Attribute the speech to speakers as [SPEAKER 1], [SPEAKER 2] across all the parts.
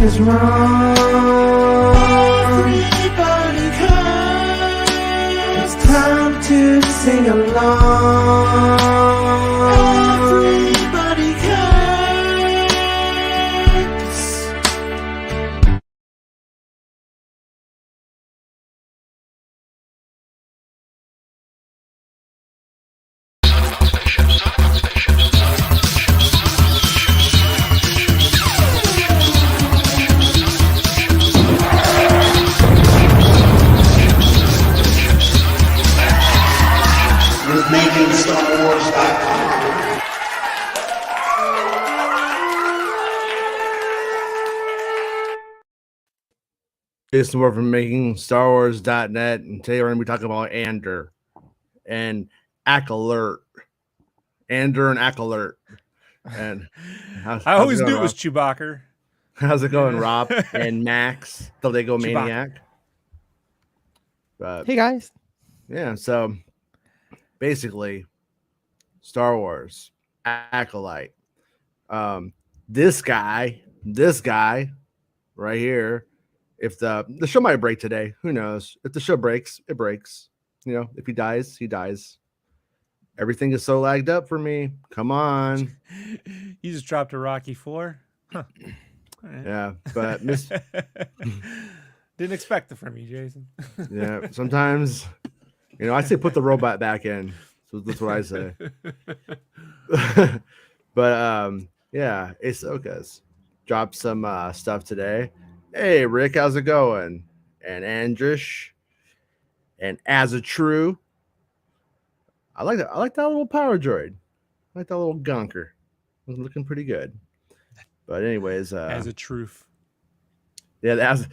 [SPEAKER 1] is wrong. Everybody comes. It's time to sing along. Everybody comes. With MakingStarWars.net.
[SPEAKER 2] Jason Moore from MakingStarWars.net, and today we're going to be talking about Andor and Acolyte. Andor and Acolyte. And
[SPEAKER 3] I always knew it was Chewbacca.
[SPEAKER 2] How's it going, Rob and Max? Till they go Maniac. But
[SPEAKER 4] hey guys.
[SPEAKER 2] Yeah, so basically, Star Wars Acolyte. This guy right here. If the show might break today, who knows? If the show breaks, it breaks. You know, if he dies, he dies. Everything is so lagged up for me. Come on.
[SPEAKER 3] You just dropped a Rocky 4. Huh. Right.
[SPEAKER 2] Yeah, but
[SPEAKER 3] didn't expect it from you, Jason.
[SPEAKER 2] Yeah, sometimes, you know, I say put the robot back in. So that's what I say. But yeah, Ahsoka's dropped some stuff today. Hey, Rick, how's it going? And Andrish and As a True. I like that. I like that little power droid. I like that little gunker. It's looking pretty good. But anyways,
[SPEAKER 3] As a Truth.
[SPEAKER 2] Yeah, that's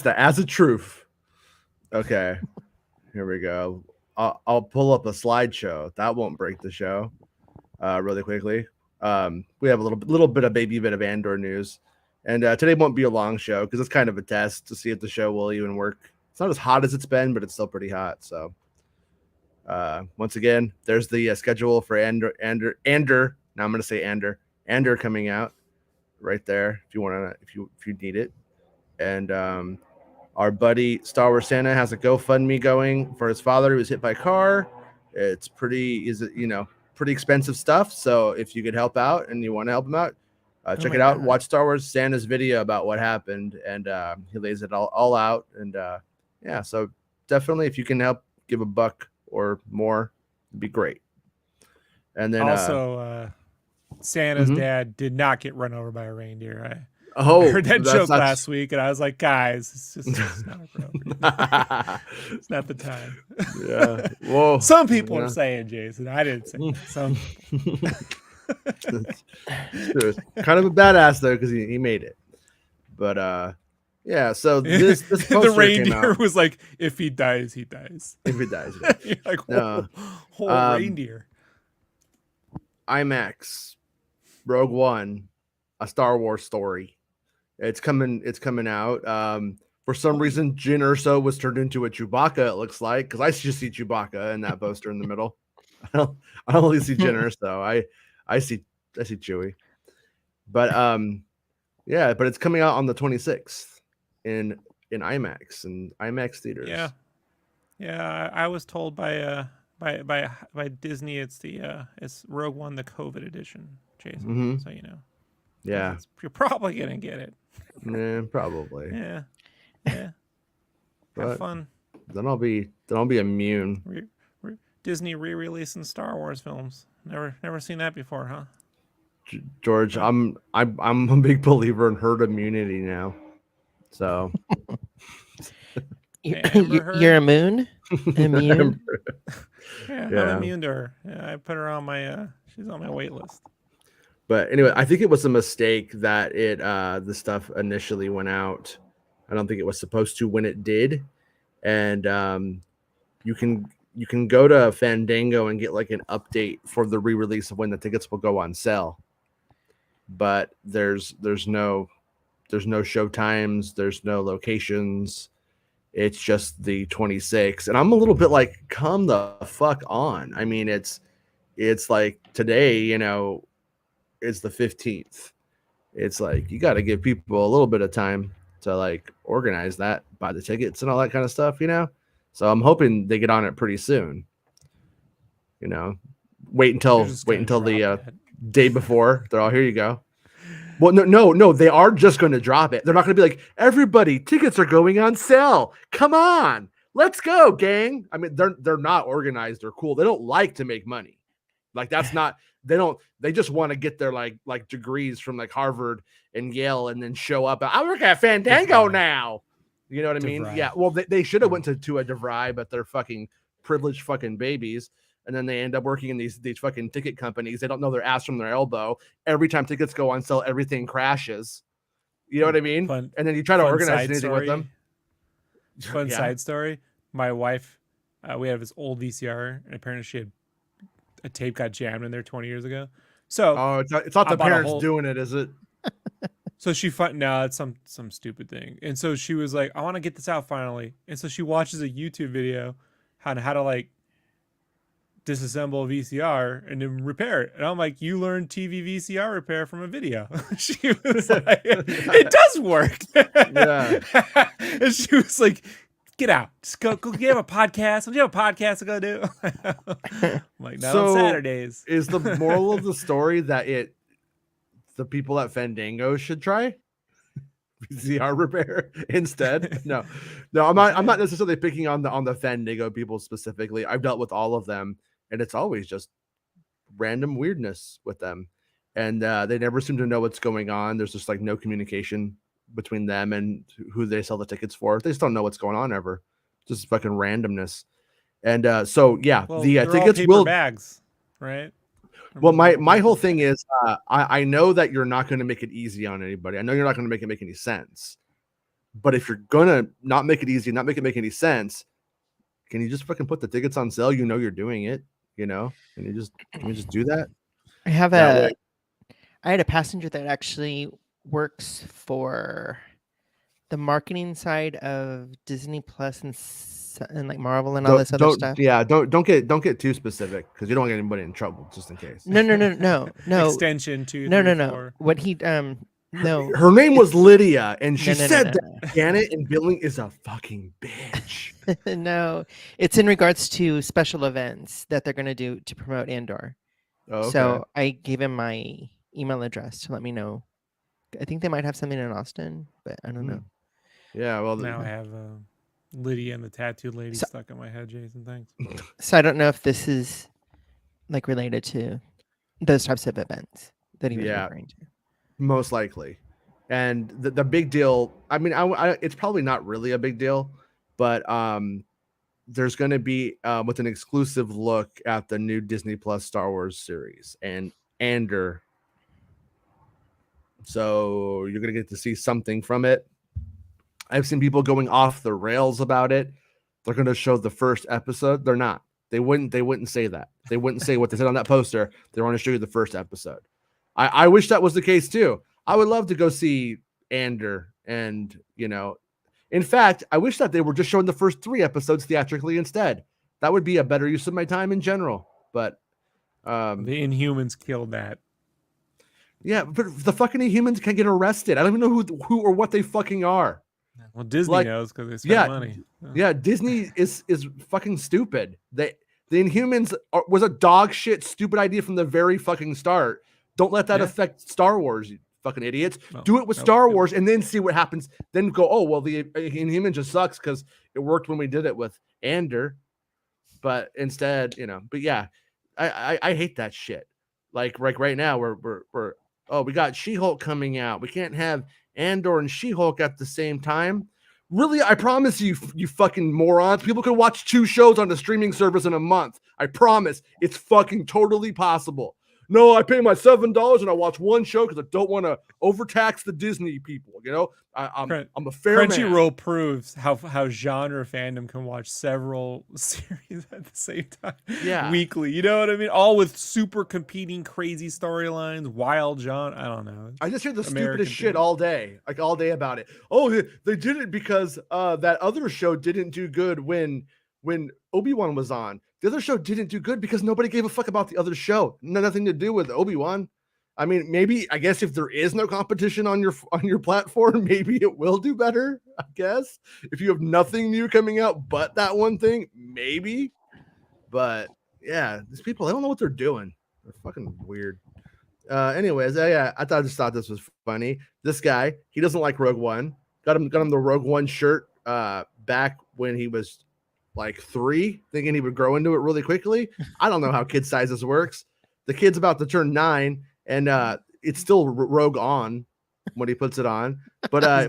[SPEAKER 2] the As a Truth. Okay, here we go. I'll pull up a slideshow. That won't break the show. Really quickly. We have a little bit of Andor news. And today won't be a long show because it's kind of a test to see if the show will even work. It's not as hot as it's been, but it's still pretty hot. So once again, there's the schedule for Andor. Now I'm going to say Andor coming out right there if you want to, if you need it. And our buddy Star Wars Santa has a GoFundMe going for his father who was hit by a car. It's pretty expensive stuff. So if you could help out and you want to help him out, check it out.
[SPEAKER 3] God.
[SPEAKER 2] Watch Star Wars Santa's video about what happened, and he lays it all out. And yeah, so definitely if you can help give $1 or more, it'd be great. And then
[SPEAKER 3] also Santa's dad did not get run over by a reindeer. I heard that joke last week, and I was like, guys, it's not appropriate. It's not the time.
[SPEAKER 2] Yeah. Well,
[SPEAKER 3] some people are saying, Jason. I didn't say that. Some
[SPEAKER 2] kind of a badass though, because he made it. But yeah, so this
[SPEAKER 3] the reindeer was like, if he dies, he dies.
[SPEAKER 2] If he dies,
[SPEAKER 3] you're like, whole reindeer.
[SPEAKER 2] IMAX, Rogue One, a Star Wars story. It's coming out. For some reason, Jyn Erso was turned into a Chewbacca. It looks like, because I just see Chewbacca in that poster in the middle. I only see Jyn Erso. I see Chewie. But yeah, but it's coming out on the 26th in IMAX and IMAX theaters.
[SPEAKER 3] Yeah. I was told by Disney it's Rogue One, the COVID edition, Jason. So you know.
[SPEAKER 2] Yeah,
[SPEAKER 3] you're probably gonna get it.
[SPEAKER 2] Yeah, probably.
[SPEAKER 3] Yeah.
[SPEAKER 2] But
[SPEAKER 3] have fun.
[SPEAKER 2] Then I'll be immune.
[SPEAKER 3] Disney re-releasing Star Wars films. Never seen that before, huh?
[SPEAKER 2] George, I'm a big believer in herd immunity now. So
[SPEAKER 4] you're immune? Immune?
[SPEAKER 3] Yeah, I'm immune to her. Yeah, I put her on my she's on my wait list.
[SPEAKER 2] But anyway, I think it was a mistake that the stuff initially went out. I don't think it was supposed to when it did. And you can go to Fandango and get like an update for the re-release of when the tickets will go on sale. But there's no show times, there's no locations. It's just the 26th. And I'm a little bit like, come the fuck on. I mean, it's like today, you know, it's the 15th. it's like you got to give people a little bit of time to like organize that, buy the tickets and all that kind of stuff, So I'm hoping they get on it pretty soon. Wait until the day before. They're all, here you go. Well, no, they are just going to drop it. They're not going to be like, everybody, tickets are going on sale. Come on, let's go, gang. I mean, they're not organized or cool. They don't like to make money. Like that's not. They just want to get their like degrees from like Harvard and Yale and then show up. I work at Fandango now. You know what I mean? Yeah. Well, they should have went to a DeVry, but they're fucking privileged fucking babies. And then they end up working in these fucking ticket companies. They don't know their ass from their elbow. Every time tickets go on sale, everything crashes. You know what I mean? And then you try to organize anything with them.
[SPEAKER 3] Side story. My wife, we have this old VCR, and apparently she had a tape got jammed in there 20 years ago. So
[SPEAKER 2] it's not the parents doing it, is it?
[SPEAKER 3] So it's some stupid thing. And so she was like, I want to get this out finally. And so she watches a YouTube video on how to like disassemble a VCR and then repair it. And I'm like, you learned TV VCR repair from a video. She was like, it does work. Yeah. And she was like, get out. Just go get a podcast. Don't you have a podcast to go do? I'm like, not on Saturdays.
[SPEAKER 2] Is the moral of the story that the people at Fandango should try VCR repair instead? No, I'm not necessarily picking on the Fandango people specifically. I've dealt with all of them, and it's always just random weirdness with them, and they never seem to know what's going on. There's just like no communication between them and who they sell the tickets for. They just don't know what's going on ever. Just fucking randomness. And the tickets will
[SPEAKER 3] bags, right?
[SPEAKER 2] Well, my whole thing is I know that you're not going to make it easy on anybody. I know you're not going to make any sense. But if you're gonna not make it easy, not make it make any sense, can you just fucking put the tickets on sale? You know you're doing it. Can you just do that?
[SPEAKER 4] I had a passenger that actually works for the marketing side of Disney Plus and like Marvel and all this other stuff.
[SPEAKER 2] Yeah, don't get too specific because you don't want to get anybody in trouble, just in case.
[SPEAKER 4] No.
[SPEAKER 3] Extension 2.
[SPEAKER 4] No. What he no.
[SPEAKER 2] Her name was Lydia, and she said that Janet and Billing is a fucking bitch.
[SPEAKER 4] No, it's in regards to special events that they're going to do to promote Andor. Oh, okay. So I gave him my email address to let me know. I think they might have something in Austin, but I don't know.
[SPEAKER 2] Yeah, well,
[SPEAKER 3] now I have Lydia and the tattooed lady stuck in my head, Jason. Thanks.
[SPEAKER 4] So I don't know if this is like related to those types of events that he was referring to.
[SPEAKER 2] Most likely. And the big deal, I mean, it's probably not really a big deal, but there's going to be with an exclusive look at the new Disney Plus Star Wars series and Andor. So you're going to get to see something from it. I've seen people going off the rails about it. They're going to show the first episode. They're not. They wouldn't say that. They wouldn't say what they said on that poster. They want to show you the first episode. I wish that was the case too. I would love to go see Andor, and in fact, I wish that they were just showing the first 3 episodes theatrically instead. That would be a better use of my time in general. But
[SPEAKER 3] the Inhumans killed that.
[SPEAKER 2] Yeah, but the fucking Inhumans can get arrested. I don't even know who or what they fucking are.
[SPEAKER 3] Well, Disney knows because they spend money.
[SPEAKER 2] Yeah, Disney is fucking stupid. The Inhumans was a dog shit stupid idea from the very fucking start. Don't let that affect Star Wars, you fucking idiots. Do it with Star Wars and then see what happens. Then go, oh, well, the Inhuman just sucks because it worked when we did it with Andor. But instead, but yeah, I hate that shit. Like right now, we're we got She-Hulk coming out. We can't have Andor and She-Hulk at the same time. Really, I promise you, you fucking morons. People can watch 2 shows on the streaming service in a month. I promise. It's fucking totally possible. No, I pay my $7 and I watch 1 show because I don't want to overtax the Disney people. I'm a fair man.
[SPEAKER 3] Crunchyroll proves how genre fandom can watch several series at the same time. Weekly. You know what I mean? All with super competing crazy storylines, wild genre. I don't know.
[SPEAKER 2] I just hear the stupidest shit all day, like all day about it. Oh, they did it because that other show didn't do good when Obi-Wan was on. The other show didn't do good because nobody gave a fuck about the other show. Nothing to do with Obi-Wan. I mean, maybe I guess if there is no competition on your platform, maybe it will do better. I guess if you have nothing new coming out but that one thing, maybe. But yeah, these people, I don't know what they're doing. They're fucking weird. Anyways, I just thought this was funny. This guy, he doesn't like Rogue One. Got him the Rogue One shirt back when he was like 3, thinking he would grow into it really quickly. I don't know how kid sizes works. The kid's about to turn 9, and it's still Rogue On when he puts it on. But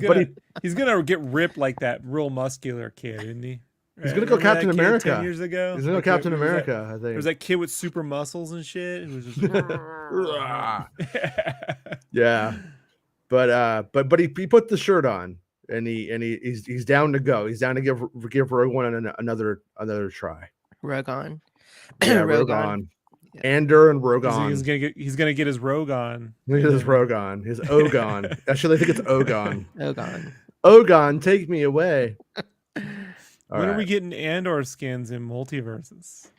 [SPEAKER 3] he's gonna get ripped like that real muscular kid, isn't he?
[SPEAKER 2] He's gonna go Captain America
[SPEAKER 3] 10 years ago.
[SPEAKER 2] He's gonna go Captain America. I think
[SPEAKER 3] there was that kid with super muscles and shit. It was just
[SPEAKER 2] yeah. But he put the shirt on, and he's down to go. He's down to give Rogue One another try.
[SPEAKER 4] Rogue On.
[SPEAKER 2] Yeah, Rogue On. Yeah. Andor and Rogue On.
[SPEAKER 3] He's gonna get his Rogue On.
[SPEAKER 2] Look at his Rogue On. His Ogon. Actually, I think it's Ogon. Ogon, take me away.
[SPEAKER 3] When are we getting Andor skins in multiverses?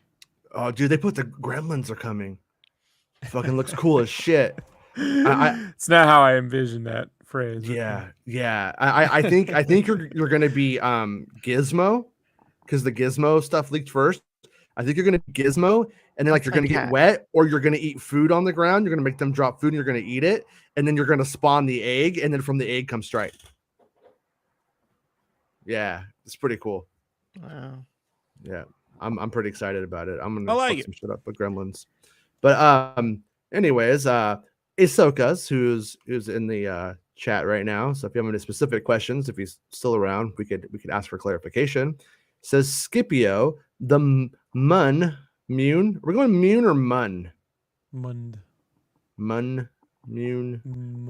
[SPEAKER 2] Oh, dude, they put the Gremlins are coming. Fucking looks cool as shit.
[SPEAKER 3] It's not how I envisioned that phrase.
[SPEAKER 2] Yeah. I think you're gonna be Gizmo, because the Gizmo stuff leaked first. I think you're gonna be Gizmo, and then like you're gonna get wet, or you're gonna eat food on the ground. You're gonna make them drop food, and you're gonna eat it, and then you're gonna spawn the egg, and then from the egg comes Stripe. Yeah, it's pretty cool.
[SPEAKER 4] Wow.
[SPEAKER 2] Yeah, I'm pretty excited about it. I'm gonna
[SPEAKER 3] like
[SPEAKER 2] fuck some shit up with Gremlins. But anyways, Ahsoka's who's in the chat right now. So if you have any specific questions, if he's still around, we could ask for clarification. Says Scipio, the Mun. We're going Mun or Mun? Mun,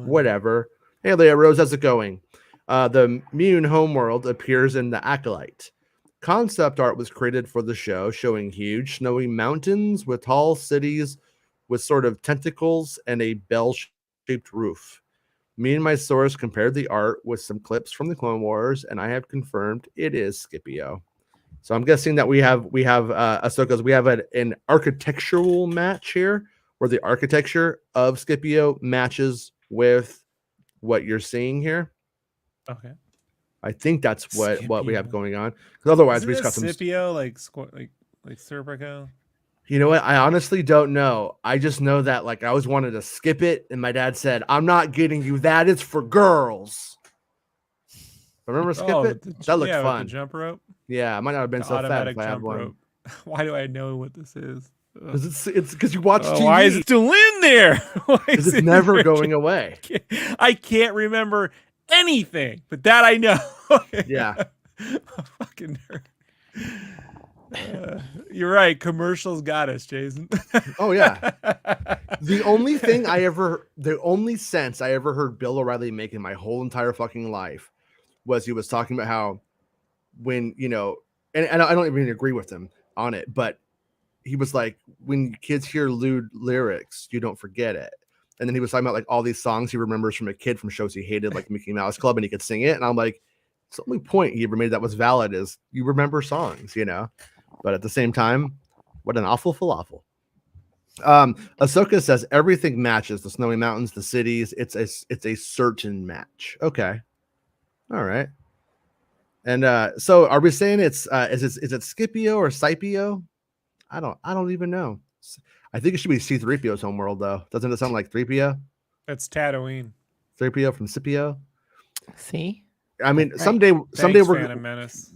[SPEAKER 2] whatever. Hey Leah Rose, how's it going? The Mun homeworld appears in the Acolyte. Concept art was created for the show, showing huge snowy mountains with tall cities with sort of tentacles and a bell-shaped roof. Me and my source compared the art with some clips from the Clone Wars, and I have confirmed it is Scipio. So I'm guessing that we have Ahsoka's. We have an architectural match here, where the architecture of Scipio matches with what you're seeing here.
[SPEAKER 3] Okay.
[SPEAKER 2] I think that's what we have going on. Because otherwise, we just got some
[SPEAKER 3] Scipio like Serpico.
[SPEAKER 2] You know what? I honestly don't know. I just know that like I always wanted to skip it, and my dad said, "I'm not getting you that. It's for girls." Remember Skip It? That looked fun.
[SPEAKER 3] With the jump rope.
[SPEAKER 2] Yeah, I might not have been so fat if I had one.
[SPEAKER 3] Rope. Why do I know what this is?
[SPEAKER 2] Because it's because you watch TV.
[SPEAKER 3] Why is it still in there?
[SPEAKER 2] Because it's never going away.
[SPEAKER 3] I can't remember anything, but that I know.
[SPEAKER 2] Yeah.
[SPEAKER 3] Fucking nerd. You're right. Commercials got us, Jason.
[SPEAKER 2] Oh yeah. The only sense I ever heard Bill O'Reilly make in my whole entire fucking life was he was talking about how when, you know, and I don't even agree with him on it, but he was like, when kids hear lewd lyrics, you don't forget it. And then he was talking about like all these songs he remembers from a kid from shows he hated, like Mickey Mouse Club, and he could sing it. And I'm like, it's the only point he ever made that was valid is you remember songs, you know. But at the same time, what an awful falafel. Ahsoka says everything matches the snowy mountains, the cities. It's a certain match. Okay, all right. And so are we saying it's is it Scipio or Scipio? I don't even know. I think it should be C-3PO's homeworld though. Doesn't it sound like 3PO?
[SPEAKER 3] That's Tatooine.
[SPEAKER 2] 3PO from Scipio.
[SPEAKER 4] See?
[SPEAKER 2] I mean, someday we're Phantom Menace.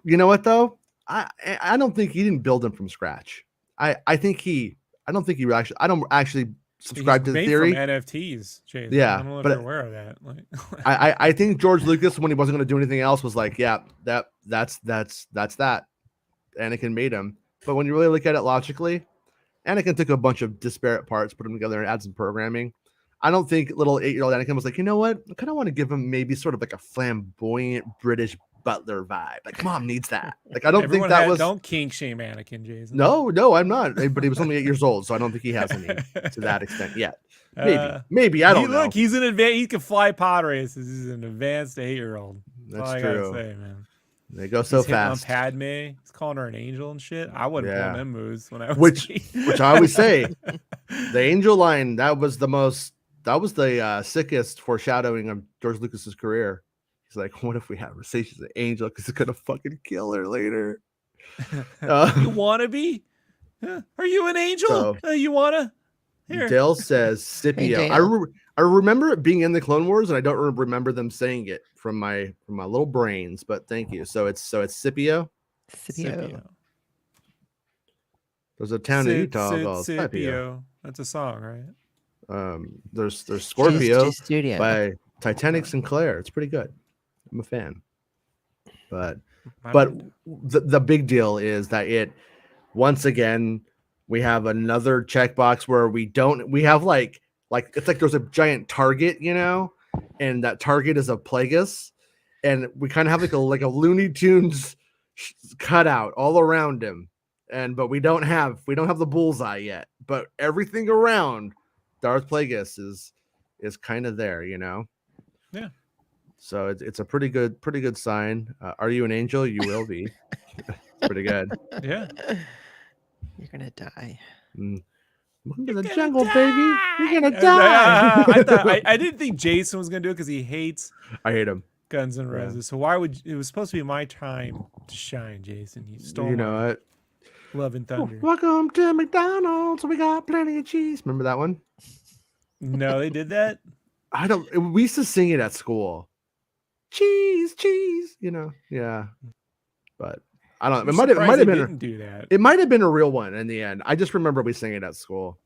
[SPEAKER 2] You know what though? I don't think he didn't build him from scratch. I don't actually subscribe to the theory.
[SPEAKER 3] From NFTs, Jason.
[SPEAKER 2] Yeah,
[SPEAKER 3] I don't know if
[SPEAKER 2] but
[SPEAKER 3] you're aware of that. Like,
[SPEAKER 2] I think George Lucas, when he wasn't going to do anything else, was like, yeah, that's that. Anakin made him. But when you really look at it logically, Anakin took a bunch of disparate parts, put them together, and add some programming. I don't think little 8-year-old Anakin was like, you know what? I kind of want to give him maybe sort of like a flamboyant British butler vibe. Like, mom needs that. Like, I don't think that was.
[SPEAKER 3] Don't kink shame Anakin, Jason.
[SPEAKER 2] No, I'm not. But he was only 8 years old, so I don't think he has any to that extent yet. Maybe I don't know.
[SPEAKER 3] Look, he's an advanced. He can fly pod races. He's an advanced 8-year-old.
[SPEAKER 2] That's
[SPEAKER 3] all
[SPEAKER 2] true.
[SPEAKER 3] I gotta say, man.
[SPEAKER 2] They go so
[SPEAKER 3] He's hitting on
[SPEAKER 2] fast.
[SPEAKER 3] Padme. He's calling her an angel and shit. I wasn't
[SPEAKER 2] Yeah.
[SPEAKER 3] pulling them moves when I was
[SPEAKER 2] Which I always say, the angel line, that was the sickest foreshadowing of George Lucas's career. He's like, what if we have her say she's an angel because it's gonna fucking kill her later?
[SPEAKER 3] You wanna be? Huh? Are you an angel?
[SPEAKER 2] So-
[SPEAKER 3] You wanna? Here.
[SPEAKER 2] Dale says Scipio.
[SPEAKER 4] Hey, Dale.
[SPEAKER 2] I remember it being in the Clone Wars, and I don't remember them saying it from my little brains. But thank you. So it's Scipio.
[SPEAKER 4] Scipio.
[SPEAKER 2] There's a town in Utah
[SPEAKER 3] Sid
[SPEAKER 2] called Scipio.
[SPEAKER 3] Scipio. That's a song, right?
[SPEAKER 2] There's Scorpio
[SPEAKER 4] Studio.
[SPEAKER 2] by Titanic Sinclair. It's pretty good. I'm a fan. But
[SPEAKER 3] My
[SPEAKER 2] but
[SPEAKER 3] bad.
[SPEAKER 2] the big deal is that it once again we have another checkbox where we have like it's like there's a giant target, you know, and that target is a Plagueis, and we kind of have like a Looney Tunes cutout all around him, but we don't have the bullseye yet, but everything around Darth Plagueis is kind of there, you know.
[SPEAKER 3] Yeah.
[SPEAKER 2] So it's a pretty good sign. Are you an angel? You will be. Pretty good.
[SPEAKER 3] Yeah.
[SPEAKER 4] You're gonna die.
[SPEAKER 2] Welcome to
[SPEAKER 3] You're
[SPEAKER 2] the
[SPEAKER 3] gonna
[SPEAKER 2] jungle,
[SPEAKER 3] die!
[SPEAKER 2] baby. You're gonna die.
[SPEAKER 3] I didn't think Jason was gonna do it because he hates
[SPEAKER 2] I hate him.
[SPEAKER 3] Guns N' Roses. So why would it was supposed to be my time to shine, Jason? You stole
[SPEAKER 2] You know
[SPEAKER 3] my
[SPEAKER 2] what?
[SPEAKER 3] love and thunder.
[SPEAKER 2] Welcome to McDonald's. We got plenty of cheese. Remember that one?
[SPEAKER 3] No, they did that.
[SPEAKER 2] We used to sing it at school. Cheese, cheese. You know, yeah. But I don't.
[SPEAKER 3] I'm
[SPEAKER 2] It might have
[SPEAKER 3] surprised they
[SPEAKER 2] been.
[SPEAKER 3] didn't do that.
[SPEAKER 2] It might have been a real one in the end. I just remember we sang it at school.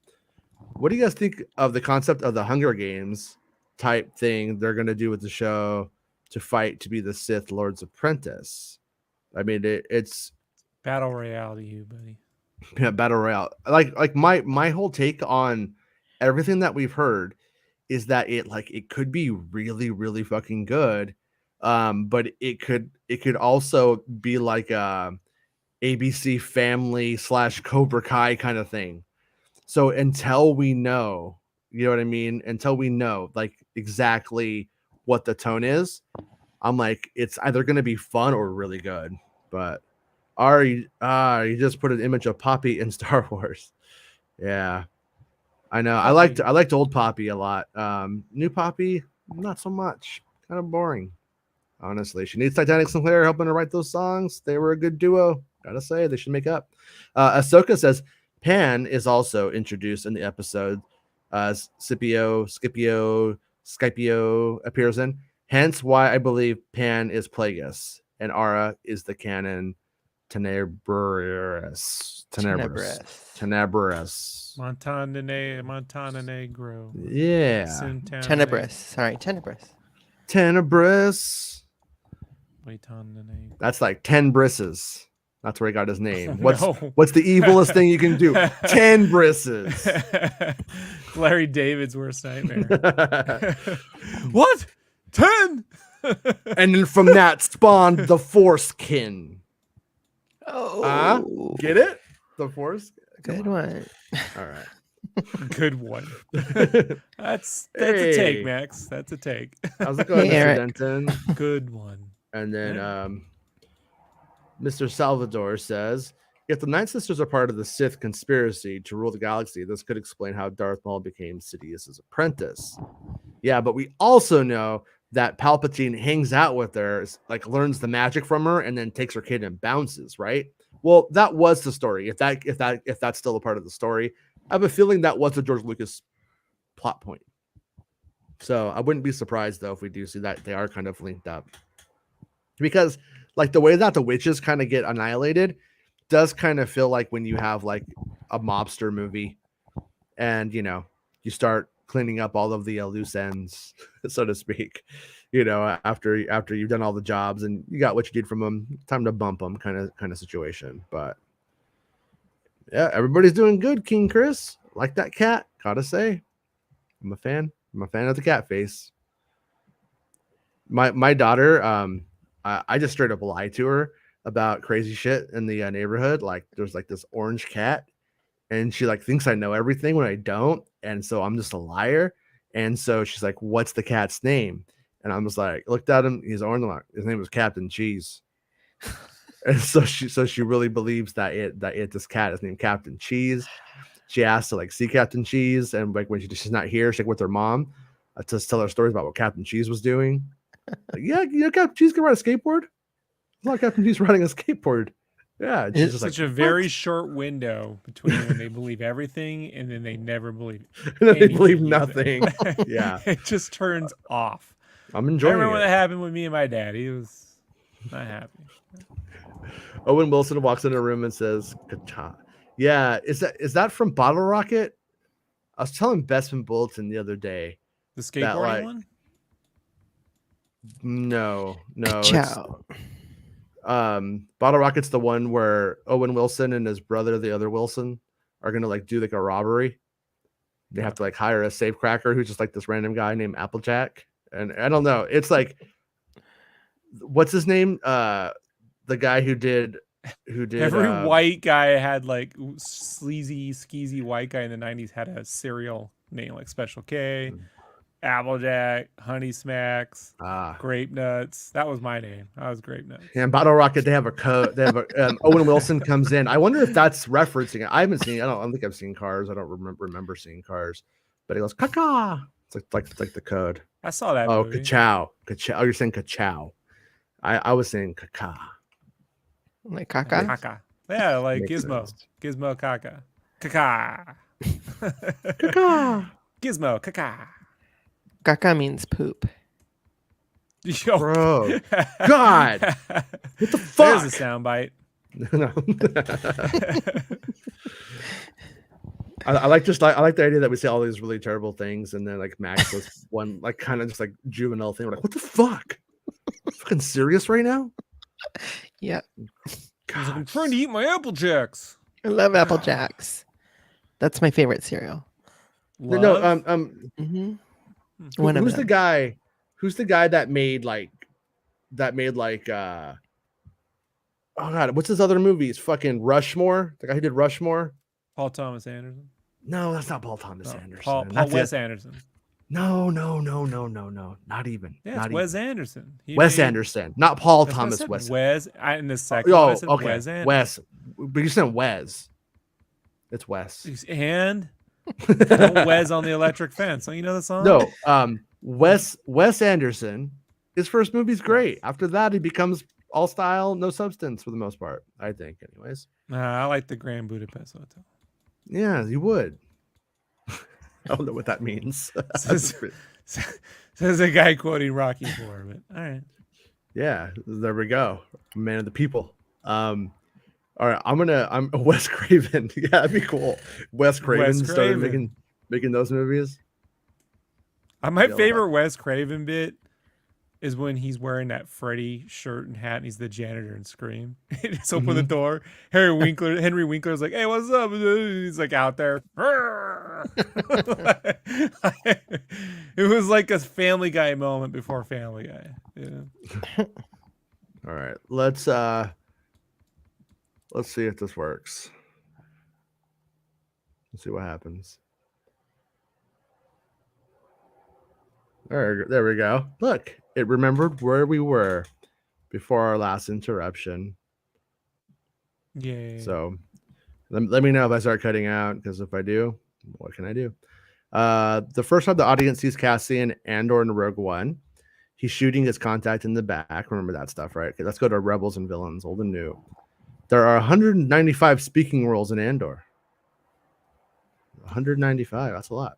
[SPEAKER 2] What do you guys think of the concept of the Hunger Games type thing they're going to do with the show to fight to be the Sith Lord's apprentice? I mean, it's
[SPEAKER 3] Battle Royale to you, buddy.
[SPEAKER 2] yeah, battle royale. Like my whole take on everything that we've heard is that it could be really, really fucking good. But it could also be like a ABC Family / Cobra Kai kind of thing. So until we know, you know what I mean? Until we know like exactly what the tone is, I'm like, it's either going to be fun or really good. But you just put an image of Poppy in Star Wars. Yeah, I know. I liked old Poppy a lot. New Poppy, not so much. Kind of boring, honestly. She needs Titanic Sinclair helping her write those songs. They were a good duo. Gotta say, they should make up. Ahsoka says Pan is also introduced in the episode. Scipio appears in. Hence why I believe Pan is Plagueis and Ara is the canon Tenebrous.
[SPEAKER 3] Montana Negro.
[SPEAKER 2] Yeah.
[SPEAKER 3] Santana
[SPEAKER 4] Tenebrous. Sorry, Tenebrous.
[SPEAKER 2] Tenebrous.
[SPEAKER 3] Montana Negro.
[SPEAKER 2] That's like 10 brisses. That's where he got his name. What's
[SPEAKER 3] No.
[SPEAKER 2] what's the evilest thing you can do? 10 brisses.
[SPEAKER 3] Larry David's worst nightmare. What? 10?
[SPEAKER 2] And then from that spawned the Forcekin.
[SPEAKER 4] Oh,
[SPEAKER 2] Get it? The Force?
[SPEAKER 4] good one.
[SPEAKER 2] All right.
[SPEAKER 3] Good one. That's a take, Max. That's a take.
[SPEAKER 2] How's it going,
[SPEAKER 4] Hey,
[SPEAKER 2] Mr.
[SPEAKER 4] Eric.
[SPEAKER 2] Denton?
[SPEAKER 3] Good one.
[SPEAKER 2] And then Mr. Salvador says, if the Nine Sisters are part of the Sith conspiracy to rule the galaxy, this could explain how Darth Maul became Sidious's apprentice. Yeah, but we also know that Palpatine hangs out with her, like learns the magic from her, and then takes her kid and bounces, right? Well, that was the story. If that's still a part of the story, I have a feeling that was a George Lucas plot point. So I wouldn't be surprised though if we do see that they are kind of linked up, because like the way that the witches kind of get annihilated does kind of feel like when you have like a mobster movie, and you know you start cleaning up all of the loose ends, so to speak. You know, after you've done all the jobs and you got what you did from them, time to bump them, kind of situation. But yeah, everybody's doing good. King Chris, like that cat. Gotta say, I'm a fan. I'm a fan of the cat face. My daughter, I just straight up lied to her about crazy shit in the neighborhood. Like there's like this orange cat, and she like thinks I know everything when I don't, and so I'm just a liar. And so she's like, "What's the cat's name?" And I'm just like, looked at him. He's orange. His name was Captain Cheese. And so she really believes that this cat is named Captain Cheese. She asked to like see Captain Cheese, and like when she's not here, she's like with her mom to tell her stories about what Captain Cheese was doing. Like, yeah, Captain Cheese can ride a skateboard. I thought Captain Cheese riding a skateboard. Yeah, and she's
[SPEAKER 3] It's
[SPEAKER 2] just
[SPEAKER 3] such
[SPEAKER 2] like,
[SPEAKER 3] a very short window between when they believe everything and then they never believe
[SPEAKER 2] and then they believe
[SPEAKER 3] anything you say.
[SPEAKER 2] nothing. Yeah,
[SPEAKER 3] It just turns off.
[SPEAKER 2] I'm
[SPEAKER 3] I
[SPEAKER 2] enjoying
[SPEAKER 3] remember when
[SPEAKER 2] it.
[SPEAKER 3] that happened with me and my dad. He was not happy.
[SPEAKER 2] Owen Wilson walks in a room and says, "Kacha." Yeah, is that from Bottle Rocket? I was telling Bestman Bulletin the other day.
[SPEAKER 3] The skateboarding
[SPEAKER 2] like-
[SPEAKER 3] one?
[SPEAKER 2] No, it's,
[SPEAKER 4] Ciao.
[SPEAKER 2] Bottle Rocket's the one where Owen Wilson and his brother, the other Wilson, are gonna like do like a robbery. They have to like hire a safecracker who's just like this random guy named Applejack, and I don't know. It's like, what's his name? The guy who did
[SPEAKER 3] Every white guy had like sleazy, skeezy white guy in the 90s had a cereal name like Special K, Applejack, Honey Smacks, Grape Nuts. That was my name. I was Grape Nuts.
[SPEAKER 2] Yeah, Bottle Rocket, they have a code. They have a Owen Wilson comes in. I wonder if that's referencing it. I haven't seen. I don't think I've seen Cars. I don't remember seeing Cars. But he goes caca. It's like the code.
[SPEAKER 3] I saw that.
[SPEAKER 2] Oh,
[SPEAKER 3] movie.
[SPEAKER 2] ka-chow. Oh, you're saying ka-chow. I was saying caca.
[SPEAKER 4] Like caca.
[SPEAKER 3] Caca. Yeah, like
[SPEAKER 2] Makes
[SPEAKER 3] Gizmo.
[SPEAKER 2] sense.
[SPEAKER 3] Gizmo caca. Caca.
[SPEAKER 2] Caca.
[SPEAKER 3] Gizmo caca.
[SPEAKER 4] Caca means poop.
[SPEAKER 3] Yo.
[SPEAKER 2] Bro. God. What the fuck?
[SPEAKER 3] There's a soundbite.
[SPEAKER 2] No. I like the idea that we say all these really terrible things, and then like Max does one like kind of just like juvenile thing. We're like, what the fuck? Fucking serious right now?
[SPEAKER 4] Yeah.
[SPEAKER 3] He's like, I'm trying to eat my Apple Jacks.
[SPEAKER 4] I love Apple Jacks. That's my favorite cereal.
[SPEAKER 2] No,
[SPEAKER 4] Mm-hmm.
[SPEAKER 2] who's the guy? Who's the guy that made oh god, what's his other movies? Fucking Rushmore. The guy who did Rushmore.
[SPEAKER 3] Paul Thomas Anderson.
[SPEAKER 2] No, that's not Paul Thomas
[SPEAKER 3] No,
[SPEAKER 2] Anderson.
[SPEAKER 3] Paul
[SPEAKER 2] That's
[SPEAKER 3] Wes
[SPEAKER 2] it.
[SPEAKER 3] Anderson.
[SPEAKER 2] No. Not even.
[SPEAKER 3] Yeah,
[SPEAKER 2] not
[SPEAKER 3] it's Wes
[SPEAKER 2] even.
[SPEAKER 3] Anderson. He
[SPEAKER 2] Wes
[SPEAKER 3] made-
[SPEAKER 2] Anderson, not Paul
[SPEAKER 3] That's what I
[SPEAKER 2] Thomas
[SPEAKER 3] said,
[SPEAKER 2] Wes.
[SPEAKER 3] Wes. In the second one, I
[SPEAKER 2] Oh,
[SPEAKER 3] said
[SPEAKER 2] okay.
[SPEAKER 3] Wes Anderson.
[SPEAKER 2] Wes. But you said Wes. It's Wes.
[SPEAKER 3] And don't Wes on the electric fence. Don't you know the song?
[SPEAKER 2] No, Wes Anderson. His first movie's great. After that, he becomes all style, no substance for the most part. I think, anyways.
[SPEAKER 3] Nah, I like the Grand Budapest Hotel.
[SPEAKER 2] Yeah, you would. I don't know what that means.
[SPEAKER 3] Says a guy quoting Rocky IV, but all right.
[SPEAKER 2] Yeah, there we go. Man of the people. All right, I'm Wes Craven. Yeah, that'd be cool. Wes Craven started making those movies.
[SPEAKER 3] My
[SPEAKER 2] Feel
[SPEAKER 3] favorite Wes Craven bit is when he's wearing that Freddy shirt and hat and he's the janitor in Scream. He just open the door. Henry Winkler's like, hey, what's up? He's like out there. It was like a Family Guy moment before Family Guy. Yeah.
[SPEAKER 2] All right, let's see if this works. Let's see what happens. There we go. Look, it remembered where we were before our last interruption.
[SPEAKER 3] Yeah.
[SPEAKER 2] So let me know if I start cutting out, because if I do, what can I do? The first time the audience sees Cassian Andor in Rogue One, he's shooting his contact in the back. Remember that stuff, right? Okay, let's go to Rebels and Villains, old and new. There are 195 speaking roles in Andor. 195, that's a lot.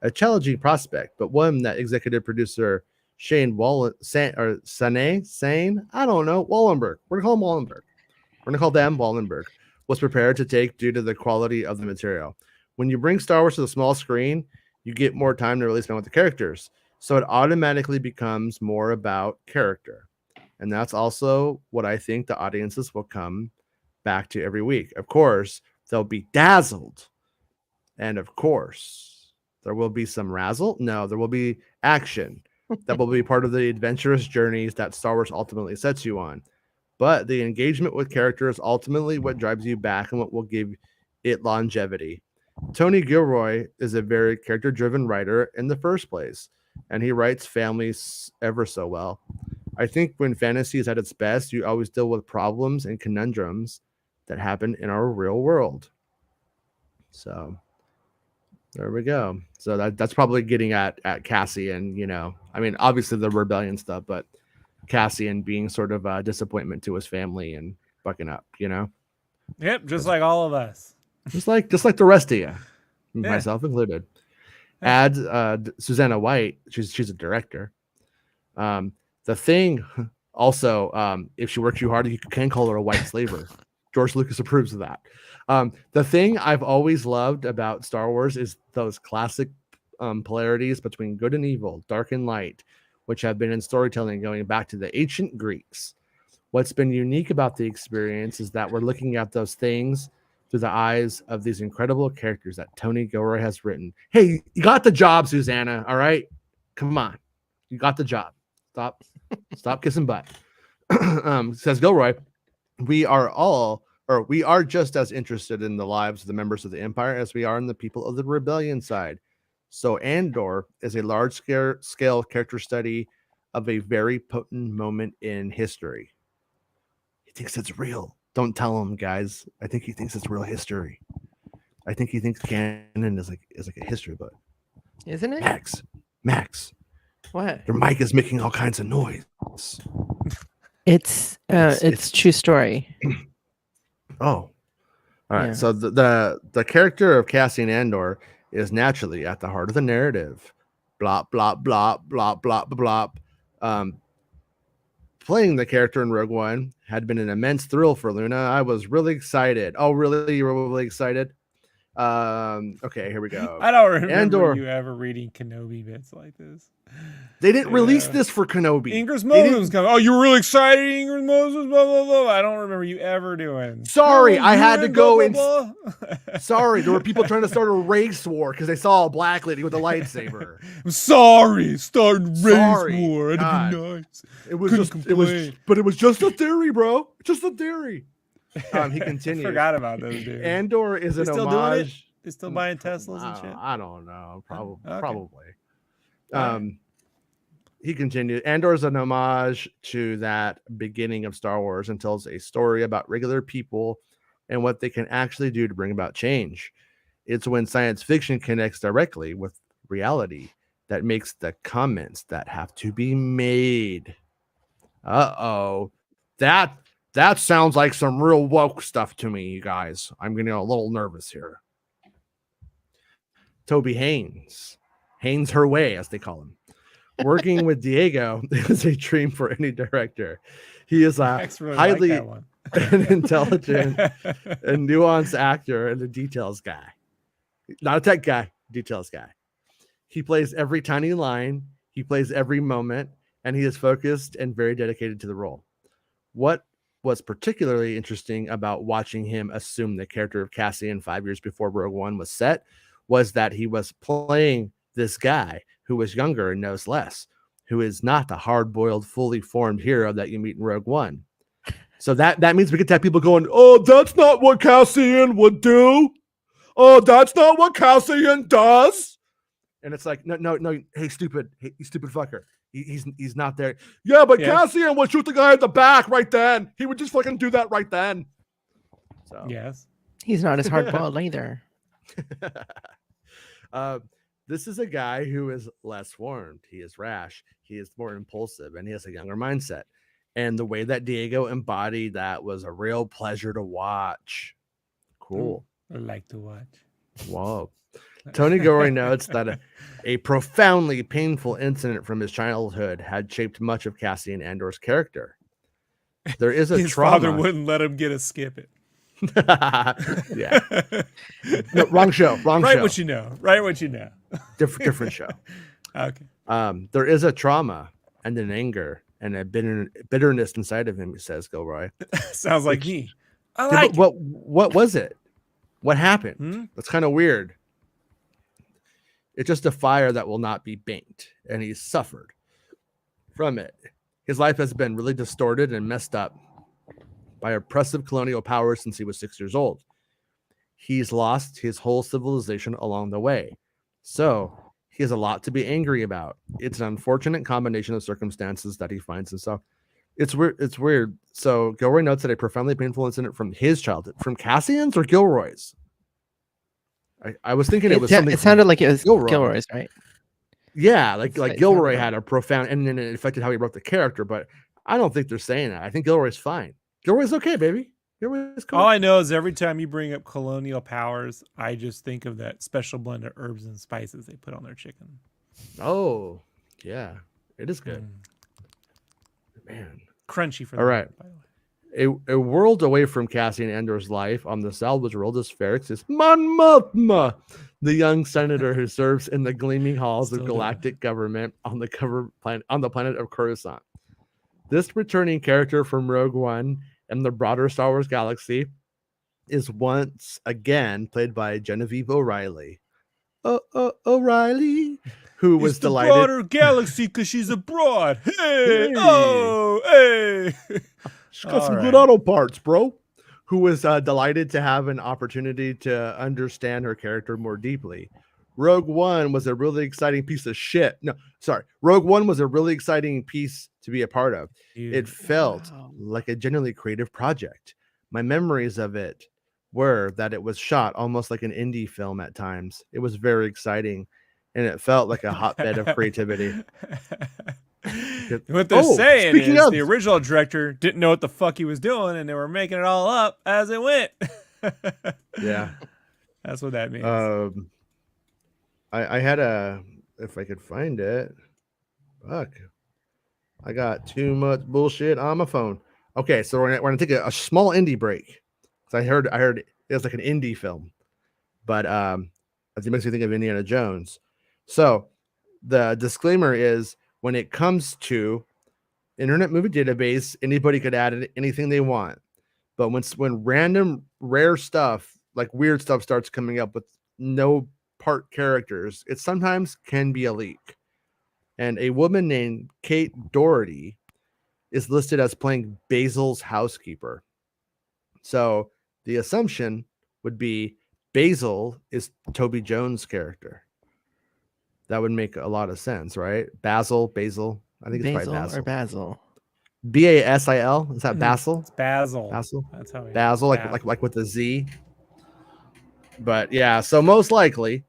[SPEAKER 2] A challenging prospect, but one that executive producer Sane, I don't know, Wallenberg. We're gonna call him Wallenberg. We're gonna call them Wallenberg. Was prepared to take due to the quality of the material. When you bring Star Wars to the small screen, you get more time to really spend with the characters. So it automatically becomes more about character. And that's also what I think the audiences will come back to every week. Of course, they'll be dazzled. And of course, there will be some razzle. No, there will be action that will be part of the adventurous journeys that Star Wars ultimately sets you on. But the engagement with characters ultimately what drives you back and what will give it longevity. Tony Gilroy is a very character-driven writer in the first place, and he writes families ever so well. I think when fantasy is at its best, you always deal with problems and conundrums that happen in our real world. So there we go. So that's probably getting at Cassian, I mean, obviously the rebellion stuff, but Cassian being sort of a disappointment to his family and bucking up,
[SPEAKER 3] Yep, just like all of us.
[SPEAKER 2] just like the rest of you, myself included.
[SPEAKER 3] Yeah.
[SPEAKER 2] Add Susanna White. She's a director. The Thing also, if she works you hard, you can call her a white slaver. George Lucas approves of that. The thing I've always loved about Star Wars is those classic polarities between good and evil, dark and light, which have been in storytelling going back to the ancient Greeks. What's been unique about the experience is that we're looking at those things through the eyes of these incredible characters that Tony Gilroy has written. Hey, you got the job, Susanna. All right, come on, you got the job. Stop kissing butt. Says Gilroy, we are just as interested in the lives of the members of the Empire as we are in the people of the rebellion side. So Andor is a large scale character study of a very potent moment in history. He thinks it's real. Don't tell him, guys. I think he thinks it's real history. I think he thinks canon is like a history book.
[SPEAKER 4] Isn't it?
[SPEAKER 2] Max.
[SPEAKER 4] What?
[SPEAKER 2] Your mic is making all kinds of noise.
[SPEAKER 4] It's true story.
[SPEAKER 2] Oh, all right.
[SPEAKER 4] Yeah.
[SPEAKER 2] So the character of Cassian Andor is naturally at the heart of the narrative. Blop blop blop blop blop blop. Playing the character in Rogue One had been an immense thrill for Luna. I was really excited. Oh, really? You were really excited? Okay, here we go.
[SPEAKER 3] I don't remember
[SPEAKER 2] Andor.
[SPEAKER 3] you ever reading Kenobi bits like this.
[SPEAKER 2] They didn't release this for Kenobi.
[SPEAKER 3] Ingress Moses coming. Oh, you were really excited, Ingress Moses, blah, blah, blah. I don't remember you ever doing.
[SPEAKER 2] Sorry, I had to go
[SPEAKER 3] blah,
[SPEAKER 2] in.
[SPEAKER 3] blah, blah.
[SPEAKER 2] Sorry, there were people trying to start a race war because they saw a black lady with a lightsaber.
[SPEAKER 3] I'm sorry, starting race
[SPEAKER 2] Sorry,
[SPEAKER 3] war.
[SPEAKER 2] God.
[SPEAKER 3] It'd be nice.
[SPEAKER 2] It was
[SPEAKER 3] Couldn't
[SPEAKER 2] just
[SPEAKER 3] complain.
[SPEAKER 2] it was just a theory, bro. Just a theory. He continues.
[SPEAKER 3] I forgot about those dudes.
[SPEAKER 2] Andor is
[SPEAKER 3] They
[SPEAKER 2] an
[SPEAKER 3] still doing it?
[SPEAKER 2] homage.
[SPEAKER 3] They still buying Teslas and shit?
[SPEAKER 2] I don't know.
[SPEAKER 3] Okay.
[SPEAKER 2] Probably.
[SPEAKER 3] Alright.
[SPEAKER 2] He continued. Andor is an homage to that beginning of Star Wars and tells a story about regular people and what they can actually do to bring about change. It's when science fiction connects directly with reality that makes the comments that have to be made. That sounds like some real woke stuff to me, you guys. I'm getting a little nervous here. Toby Haynes her way, as they call him. Working with Diego is a dream for any director. He is a
[SPEAKER 3] Really
[SPEAKER 2] highly
[SPEAKER 3] like that one.
[SPEAKER 2] an intelligent and nuanced actor and a details guy. Not a tech guy, details guy. He plays every tiny line, he plays every moment, and he is focused and very dedicated to the role. What was particularly interesting about watching him assume the character of Cassian 5 years before Rogue One was set was that he was playing this guy who was younger and knows less, who is not the hard-boiled, fully formed hero that you meet in Rogue One. So that means we get to have people going, oh, that's not what Cassian would do. Oh, that's not what Cassian does. And it's like, no, hey, you stupid fucker. He's not there. Yeah, but Cassian would shoot the guy at the back right then. He would just fucking do that right then. So
[SPEAKER 3] Yes.
[SPEAKER 4] He's not as hard-boiled either.
[SPEAKER 2] This is a guy who is less formed. He is rash. He is more impulsive, and he has a younger mindset. And the way that Diego embodied that was a real pleasure to watch. Cool.
[SPEAKER 3] I like to watch.
[SPEAKER 2] Whoa. Tony Gilroy notes that a profoundly painful incident from his childhood had shaped much of Cassian Andor's character. There is a
[SPEAKER 3] His
[SPEAKER 2] trauma.
[SPEAKER 3] father wouldn't let him get a skip it.
[SPEAKER 2] Yeah. No, wrong show.
[SPEAKER 3] Write what you know. Write what you know.
[SPEAKER 2] Different show.
[SPEAKER 3] Okay.
[SPEAKER 2] There is a trauma and an anger and a bitterness inside of him, says Gilroy.
[SPEAKER 3] Sounds like me. I
[SPEAKER 2] Yeah,
[SPEAKER 3] like
[SPEAKER 2] but what was it? What happened? That's kind of weird. It's just a fire that will not be banked, and he's suffered from it. His life has been really distorted and messed up by oppressive colonial power since he was 6 years old. He's lost his whole civilization along the way. So He has a lot to be angry about. It's an unfortunate combination of circumstances that he finds himself. It's weird. It's weird. So Gilroy notes that a profoundly painful incident from his childhood, from Cassian's or Gilroy's. I was thinking it was something.
[SPEAKER 4] It sounded like it was
[SPEAKER 2] Gilroy.
[SPEAKER 4] Gilroy's, right?
[SPEAKER 2] Yeah, like
[SPEAKER 4] That's what it
[SPEAKER 2] Gilroy
[SPEAKER 4] sounded
[SPEAKER 2] had a profound, and then it affected how he wrote the character. But I don't think they're saying that. I think Gilroy's fine. Gilroy's okay, baby. Gilroy's cool.
[SPEAKER 3] All I know is every time you bring up colonial powers, I just think of that special blend of herbs and spices they put on their chicken.
[SPEAKER 2] Oh, yeah, it is good,
[SPEAKER 3] Mm.
[SPEAKER 2] man.
[SPEAKER 3] Crunchy for
[SPEAKER 2] All right.
[SPEAKER 3] by the way.
[SPEAKER 2] A world away from Cassian Andor's life on the salvage world is Ferrix is Mon Mothma, the young senator who serves in the gleaming halls
[SPEAKER 3] Still
[SPEAKER 2] of
[SPEAKER 3] doing
[SPEAKER 2] galactic government on the planet of Coruscant. This returning character from Rogue One and the broader Star Wars galaxy is once again played by Genevieve O'Reilly. O'Reilly, who was
[SPEAKER 3] It's the
[SPEAKER 2] delighted.
[SPEAKER 3] broader galaxy because she's a broad. Hey,
[SPEAKER 2] Hey.
[SPEAKER 3] oh, hey.
[SPEAKER 2] She's got some
[SPEAKER 3] All
[SPEAKER 2] good
[SPEAKER 3] right.
[SPEAKER 2] auto parts, bro. Who was delighted to have an opportunity to understand her character more deeply. Rogue One was a really exciting piece of shit. No, sorry. Rogue One was a really exciting piece to be a part of. It felt like a genuinely creative project. My memories of it were that it was shot almost like an indie film at times. It was very exciting, and it felt like a hotbed of creativity.
[SPEAKER 3] What they're saying
[SPEAKER 2] speaking
[SPEAKER 3] is
[SPEAKER 2] of-
[SPEAKER 3] the original director didn't know what the fuck he was doing, and they were making it all up as it went.
[SPEAKER 2] Yeah.
[SPEAKER 3] That's what that means.
[SPEAKER 2] I had if I could find it. Fuck. I got too much bullshit on my phone. Okay, so we're gonna take a small indie break. So I heard it was like an indie film, but it makes me think of Indiana Jones. So the disclaimer is when it comes to Internet Movie Database, anybody could add anything they want. But when random rare stuff, like weird stuff, starts coming up with no part characters, it sometimes can be a leak. And a woman named Kate Doherty is listed as playing Basil's housekeeper. So the assumption would be Basil is Toby Jones' character. That would make a lot of sense, right? Basil. I think it's probably Basil.
[SPEAKER 4] Or Basil.
[SPEAKER 2] Basil. Is that Basil?
[SPEAKER 3] It's Basil.
[SPEAKER 2] Basil.
[SPEAKER 3] That's how he
[SPEAKER 2] Basil, like with the Z. But yeah, so most likely,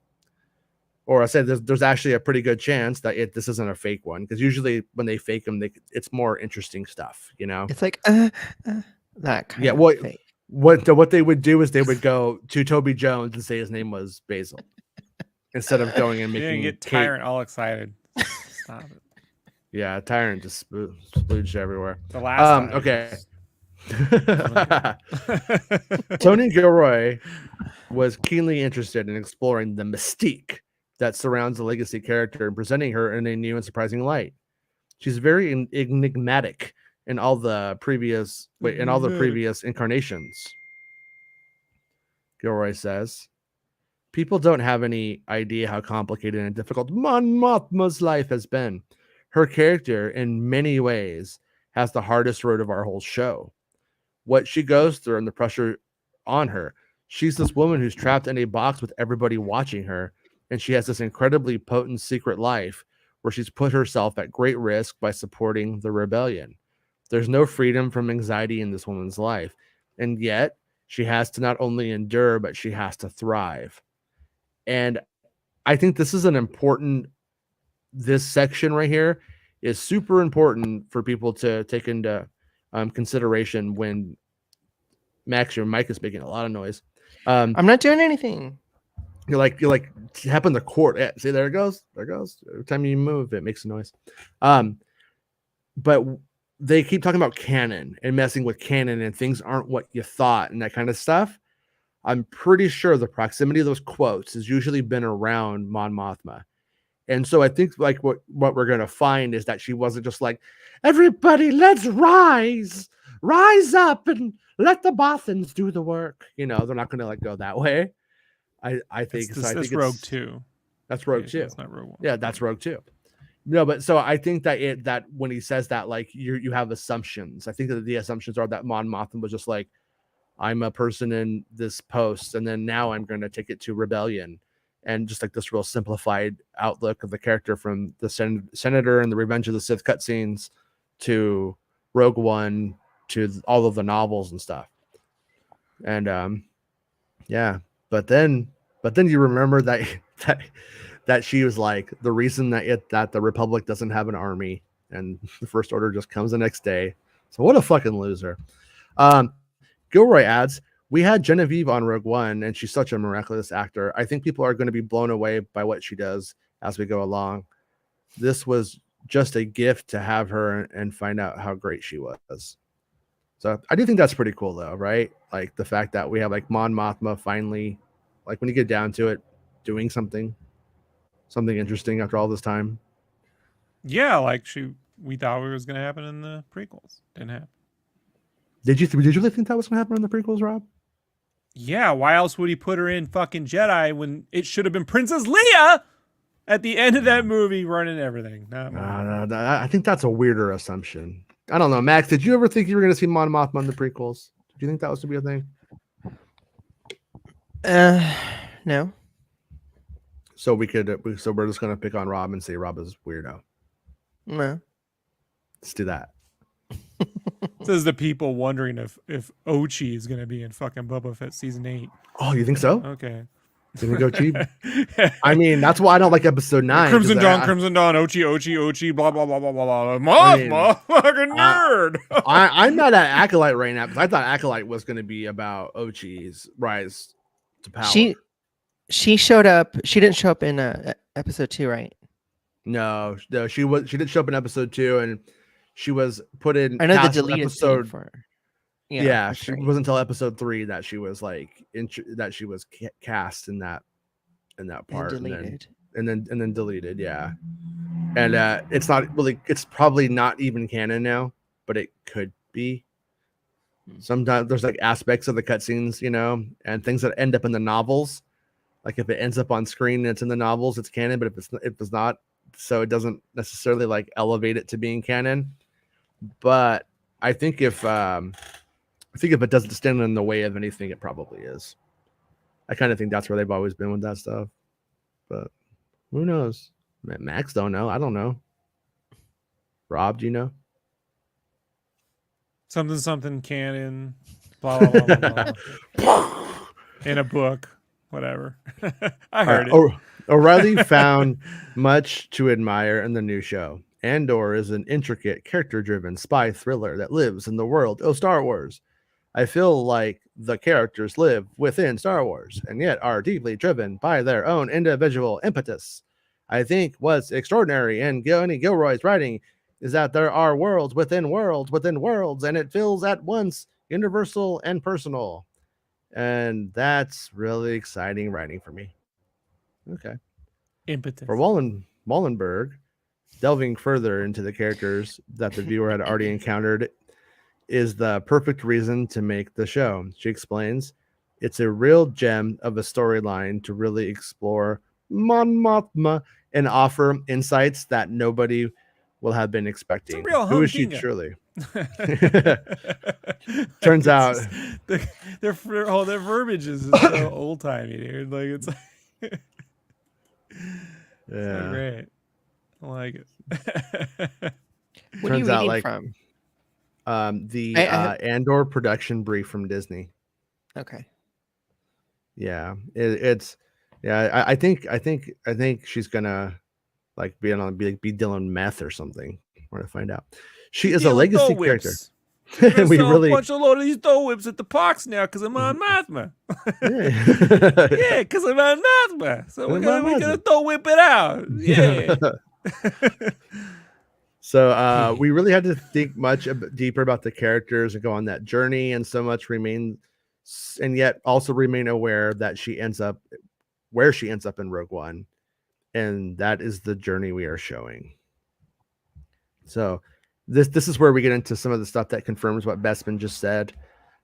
[SPEAKER 2] or I said there's actually a pretty good chance that this isn't a fake one, because usually when they fake them, it's more interesting stuff, you know.
[SPEAKER 4] It's like that kind
[SPEAKER 2] Yeah,
[SPEAKER 4] of fake.
[SPEAKER 2] What they would do is they would go to Toby Jones and say his name was Basil instead of going and
[SPEAKER 3] You
[SPEAKER 2] making
[SPEAKER 3] didn't get
[SPEAKER 2] Kate.
[SPEAKER 3] Tyrant all excited. Stop it.
[SPEAKER 2] Yeah, Tyrant just splooged everywhere.
[SPEAKER 3] The last time.
[SPEAKER 2] Okay. Tony Gilroy was keenly interested in exploring the mystique that surrounds the legacy character and presenting her in a new and surprising light. She's very enigmatic in all the previous incarnations. Gilroy says, people don't have any idea how complicated and difficult Mon Mothma's life has been. Her character, in many ways, has the hardest road of our whole show. What she goes through and the pressure on her. She's this woman who's trapped in a box with everybody watching her, and she has this incredibly potent secret life where she's put herself at great risk by supporting the rebellion. There's no freedom from anxiety in this woman's life, and yet she has to not only endure, but she has to thrive. And I think this is this section right here is super important for people to take into consideration when Max, your mic is making a lot of noise.
[SPEAKER 4] I'm not doing anything.
[SPEAKER 2] You're like tapping the cord. Yeah, see, there it goes. There it goes. Every time you move, it makes a noise. But they keep talking about canon and messing with canon and things aren't what you thought and that kind of stuff. I'm pretty sure the proximity of those quotes has usually been around Mon Mothma. And so I think like what we're going to find is that she wasn't just like, everybody, let's rise up and let the Bothans do the work. You know, they're not going to like go that way. I think
[SPEAKER 3] that's Rogue 2.
[SPEAKER 2] That's Rogue 2.
[SPEAKER 3] That's not Rogue 1.
[SPEAKER 2] Yeah, that's Rogue 2. No, but so I think that when he says that, like you have assumptions. I think that the assumptions are that Mon Mothma was just like, I'm a person in this post, and then now I'm going to take it to rebellion, and just like this real simplified outlook of the character from the Senator and the Revenge of the Sith cutscenes to Rogue One to all of the novels and stuff. And yeah, but then you remember that she was like the reason that the Republic doesn't have an army, and the First Order just comes the next day. So what a fucking loser. Gilroy adds, we had Genevieve on Rogue One, and she's such a miraculous actor. I think people are going to be blown away by what she does as we go along. This was just a gift to have her and find out how great she was. So I do think that's pretty cool, though, right? Like the fact that we have like Mon Mothma finally, like when you get down to it, doing something interesting after all this time.
[SPEAKER 3] Yeah, like we thought it was going to happen in the prequels. Didn't happen.
[SPEAKER 2] Did you really think that was going to happen in the prequels, Rob?
[SPEAKER 3] Yeah, why else would he put her in fucking Jedi when it should have been Princess Leia at the end of that movie running everything? No,
[SPEAKER 2] I think that's a weirder assumption. I don't know, Max. Did you ever think you were going to see Mon Mothma in the prequels? Did you think that was to be a thing?
[SPEAKER 4] No.
[SPEAKER 2] So we're just going to pick on Rob and say Rob is weirdo.
[SPEAKER 4] No.
[SPEAKER 2] Let's do that.
[SPEAKER 3] This is the people wondering if Ochi is going to be in fucking Boba Fett season 8.
[SPEAKER 2] Oh, you think so?
[SPEAKER 3] Okay.
[SPEAKER 2] Didn't go cheap. I mean, that's why I don't like episode 9.
[SPEAKER 3] Crimson Dawn, Ochi, blah blah blah blah blah. Mothma, fucking nerd.
[SPEAKER 2] I'm not at Acolyte right now because I thought Acolyte was going to be about Ochi's rise to power.
[SPEAKER 4] She showed up. She didn't show up in episode 2, right?
[SPEAKER 2] No, she didn't show up in episode 2, and she was put in.
[SPEAKER 4] I know the deleted episode for.
[SPEAKER 2] Yeah, she wasn't until episode 3 that she was like cast in that part, and then deleted. Yeah, and it's not really. It's probably not even canon now, but it could be. Sometimes there's like aspects of the cutscenes, and things that end up in the novels. Like if it ends up on screen and it's in the novels, it's canon. But if it's not, so it doesn't necessarily like elevate it to being canon. But I think if it doesn't stand in the way of anything, it probably is. I kind of think that's where they've always been with that stuff. But who knows? Max don't know. I don't know. Rob, do you know?
[SPEAKER 3] Something canon. Blah blah blah blah. blah. In a book, whatever. I heard it.
[SPEAKER 2] O'Reilly found much to admire in the new show. Andor is an intricate, character-driven spy thriller that lives in the world of Star Wars. I feel like the characters live within Star Wars and yet are deeply driven by their own individual impetus. I think what's extraordinary in Gilroy's writing is that there are worlds within worlds within worlds, and it feels at once universal and personal. And that's really exciting writing for me. Okay.
[SPEAKER 3] Impetus.
[SPEAKER 2] For Wallenberg, delving further into the characters that the viewer had already encountered is the perfect reason to make the show. She explains, it's a real gem of a storyline to really explore Mon Mothma and offer insights that nobody will have been expecting.
[SPEAKER 3] It's a real
[SPEAKER 2] Who is she truly? Turns out
[SPEAKER 3] their verbiage is so old timey, dude. Like it's like
[SPEAKER 2] yeah,
[SPEAKER 3] so great. I like it.
[SPEAKER 4] What are you reading from?
[SPEAKER 2] The Andor production brief from Disney.
[SPEAKER 4] Okay.
[SPEAKER 2] Yeah, I think she's gonna like be dealing meth or something. We're gonna find out. She is a legacy character.
[SPEAKER 3] We really punch a load of these dough whips at the parks now because I'm on Mothma. Yeah, because I'm on Mothma. So we're gonna dough whip it out. Yeah.
[SPEAKER 2] So we really had to think much deeper about the characters and go on that journey, and so much remain, and yet also remain aware that she ends up where she ends up in Rogue One, and that is the journey we are showing. So this is where we get into some of the stuff that confirms what Bespin just said.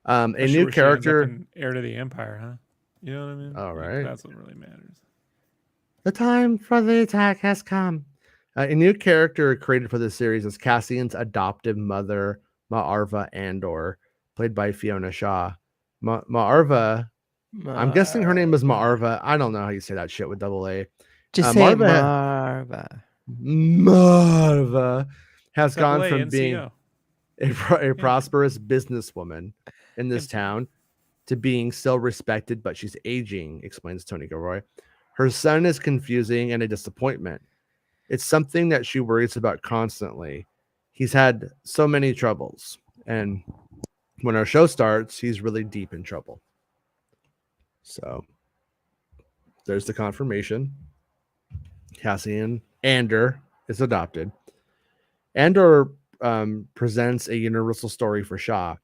[SPEAKER 2] A new character,
[SPEAKER 3] heir to the Empire, huh? You know what I mean?
[SPEAKER 2] All right,
[SPEAKER 3] that's what really matters.
[SPEAKER 2] The time for the attack has come. A new character created for this series is Cassian's adoptive mother, Ma'arva Andor, played by Fiona Shaw. Ma'arva I'm guessing her name is Marva. I don't know how you say that shit with double A.
[SPEAKER 4] Just say
[SPEAKER 2] Marva.
[SPEAKER 4] Marva.
[SPEAKER 2] Has gone from
[SPEAKER 3] NCO.
[SPEAKER 2] being a prosperous businesswoman in this town to being still respected, but she's aging, explains Tony Gilroy. Her son is confusing and a disappointment. It's something that she worries about constantly. He's had so many troubles, and when our show starts, he's really deep in trouble. So there's the confirmation. Cassian Andor is adopted. Andor presents a universal story for Shaw.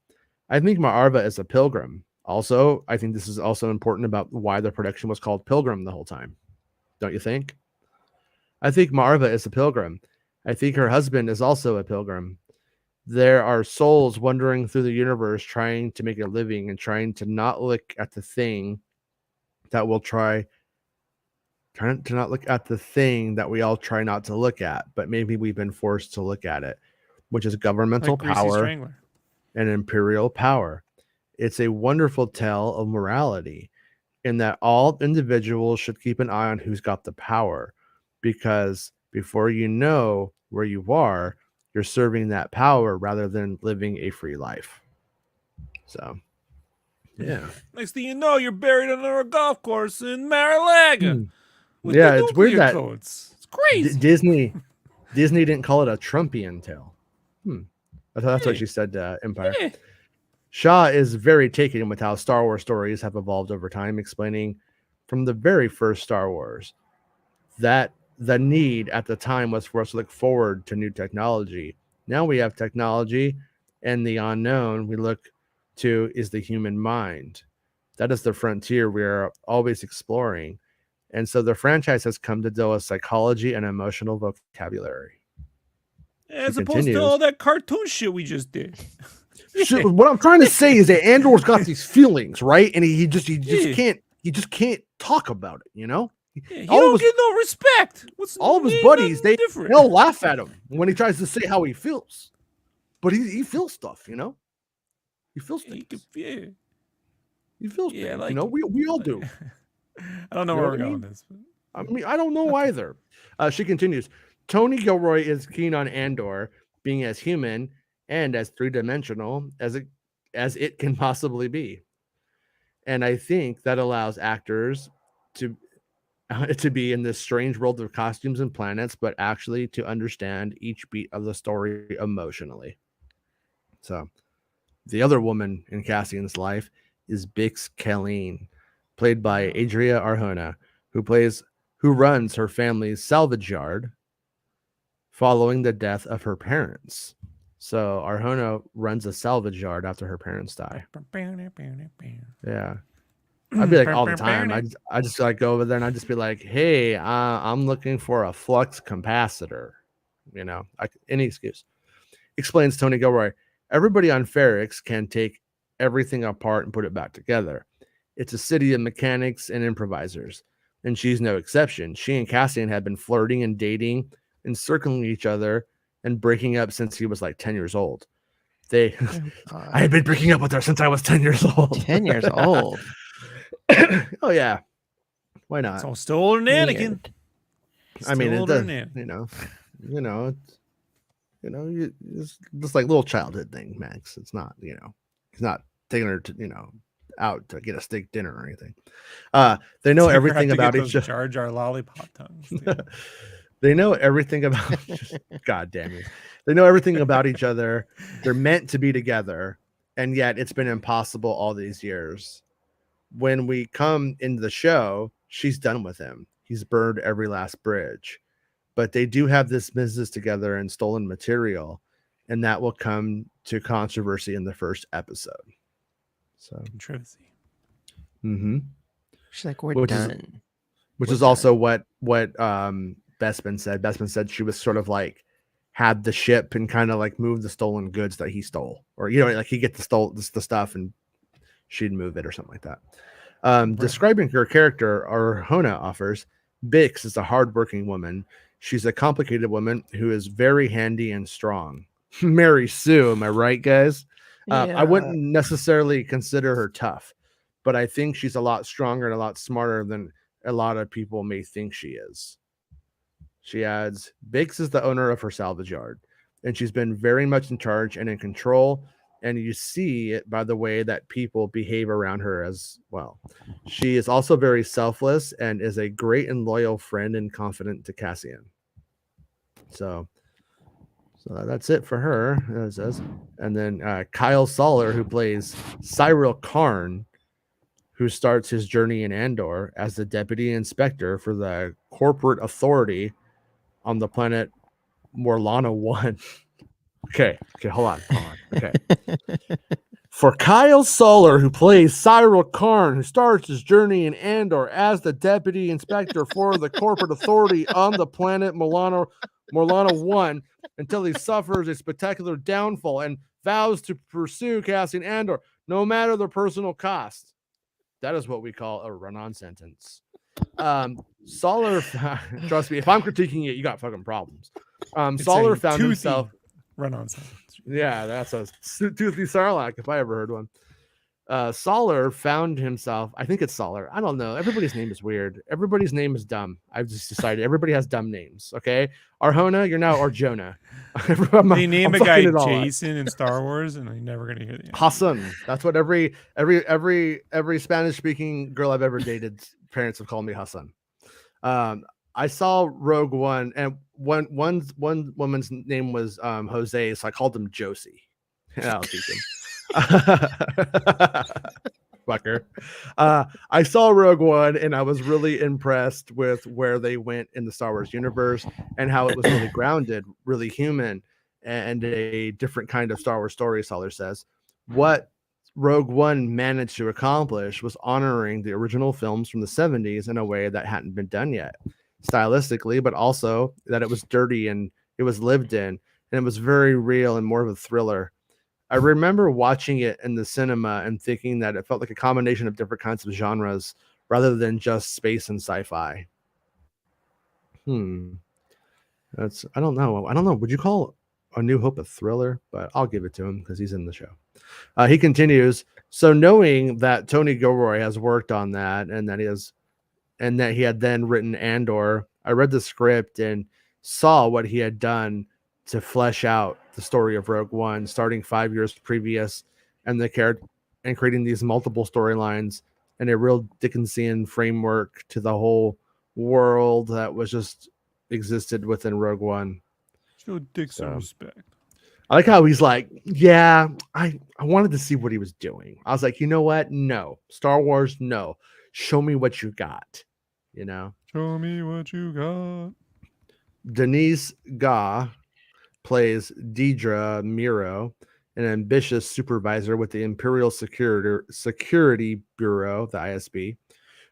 [SPEAKER 2] I think Marva is a pilgrim. Also, I think this is also important about why the production was called Pilgrim the whole time. Don't you think? I think Marva is a pilgrim. I think her husband is also a pilgrim. There are souls wandering through the universe trying to make a living and trying to not look at the thing that we'll trying to not look at the thing that we all try not to look at, but maybe we've been forced to look at it, which is governmental power and imperial power. It's a wonderful tale of morality in that all individuals should keep an eye on who's got the power, because before you know where you are, you're serving that power rather than living a free life. So, yeah.
[SPEAKER 3] Next thing you know, you're buried under a golf course in Mar-a-Lago.
[SPEAKER 2] Yeah, it's weird that
[SPEAKER 3] codes. It's crazy.
[SPEAKER 2] Disney didn't call it a Trumpian tale. I thought that's what she said to Empire.
[SPEAKER 3] Yeah.
[SPEAKER 2] Shaw is very taken with how Star Wars stories have evolved over time, explaining from the very first Star Wars that the need at the time was for us to look forward to new technology. Now we have technology, and the unknown we look to is the human mind. That is the frontier we are always exploring. And so the franchise has come to deal with psychology and emotional vocabulary.
[SPEAKER 3] As opposed to all that cartoon shit we just did.
[SPEAKER 2] So what I'm trying to say is that Andor's got these feelings, right? And he just can't talk about it, you know?
[SPEAKER 3] Yeah, he don't get no respect.
[SPEAKER 2] All of his buddies, they all laugh at him when he tries to say how he feels. But he feels stuff, you know? He feels things. He feels things, like, you know? We all do.
[SPEAKER 3] I don't know where we're going with this.
[SPEAKER 2] I mean, I don't know either. She continues. Tony Gilroy is keen on Andor being as human and as three-dimensional as it can possibly be. And I think that allows actors to be in this strange world of costumes and planets, but actually to understand each beat of the story emotionally. So the other woman in Cassian's life is Bix Kalleen, played by Adria Arjona, who runs her family's salvage yard following the death of her parents. So Arjona runs a salvage yard after her parents die. Yeah. I'd be like all the time. I just like go over there and I'd just be like, hey, I'm looking for a flux capacitor. You know, any excuse. Explains Tony Gilroy. Everybody on Ferrix can take everything apart and put it back together. It's a city of mechanics and improvisers, and she's no exception. She and Cassian had been flirting and dating and circling each other and breaking up since he was like 10 years old. I had been breaking up with her since I was 10 years old.
[SPEAKER 4] 10 years old.
[SPEAKER 2] Oh yeah, why not?
[SPEAKER 3] So still older than Anakin.
[SPEAKER 2] I mean, it does. It's just like little childhood thing, Max. It's not, he's not taking her to, out to get a steak dinner or anything. They know everything about each other.
[SPEAKER 3] Jar Jar lollipop tongues.
[SPEAKER 2] They know everything about. God damn it! They know everything about each other. They're meant to be together, and yet it's been impossible all these years. When we come into the show, she's done with him. He's burned every last bridge. But they do have this business together and stolen material, and that will come to controversy in the first episode. So
[SPEAKER 3] controversy.
[SPEAKER 2] Mm-hmm.
[SPEAKER 4] She's like, we're done.
[SPEAKER 2] Which is also what Bespin said. Bespin said she was sort of like had the ship and kind of like moved the stolen goods that he stole, or like he get the stuff and she'd move it or something like that. Right. Describing her character, Arjona offers, Bix is a hardworking woman. She's a complicated woman who is very handy and strong. Mary Sue, am I right, guys? I wouldn't necessarily consider her tough, but I think she's a lot stronger and a lot smarter than a lot of people may think she is. She adds, Biggs is the owner of her salvage yard, and she's been very much in charge and in control, and you see it by the way that people behave around her as well. She is also very selfless and is a great and loyal friend and confidant to Cassian. So that's it for her, as it says. And then Kyle Soller, who plays Cyril Karn, who starts his journey in Andor as the deputy inspector for the corporate authority on the planet Morlana 1. Okay, hold on. Okay. For Kyle Soller, who plays Cyril Karn, who starts his journey in Andor as the deputy inspector for the corporate authority on the planet Morlana 1, until he suffers a spectacular downfall and vows to pursue Cassian Andor, no matter the personal cost. That is what we call a run-on sentence. Soller, trust me, if I'm critiquing it, you got fucking problems. Soller found himself
[SPEAKER 3] run-on sentence.
[SPEAKER 2] Yeah, that's a toothy sarlacc if I ever heard one. Soller found himself, I think it's Soller. I don't know. Everybody's name is weird. Everybody's name is dumb. I've just decided everybody has dumb names. Okay. Arjona, you're now Arjona.
[SPEAKER 3] They name a guy Jason in Star Wars, and I'm never gonna hear the end.
[SPEAKER 2] Hassan. That's what every Spanish speaking girl I've ever dated, parents have called me Hassan. I saw Rogue One, and one woman's name was Jose, so I called him Josie. I'll teach him. Fucker. I saw Rogue One, and I was really impressed with where they went in the Star Wars universe and how it was really grounded, really human, and a different kind of Star Wars story, Soller says. What Rogue One managed to accomplish was honoring the original films from the 70s in a way that hadn't been done yet, stylistically, but also that it was dirty and it was lived in, and it was very real and more of a thriller. I remember watching it in the cinema and thinking that it felt like a combination of different kinds of genres rather than just space and sci-fi. That's, I don't know. Would you call A New Hope a thriller? But I'll give it to him because he's in the show. He continues, so knowing that Tony Gilroy has worked on that and that he had then written Andor, I read the script and saw what he had done to flesh out the story of Rogue One, starting 5 years previous, and creating these multiple storylines and a real Dickensian framework to the whole world that was just existed within Rogue One.
[SPEAKER 3] Show Dick some respect.
[SPEAKER 2] I like how he's like, yeah, I wanted to see what he was doing. I was like, you know what? No. Star Wars, no. Show me what you got. You know?
[SPEAKER 3] Show me what you got.
[SPEAKER 2] Denise Gah plays Deidre Miro, an ambitious supervisor with the Imperial Security Bureau, the ISB,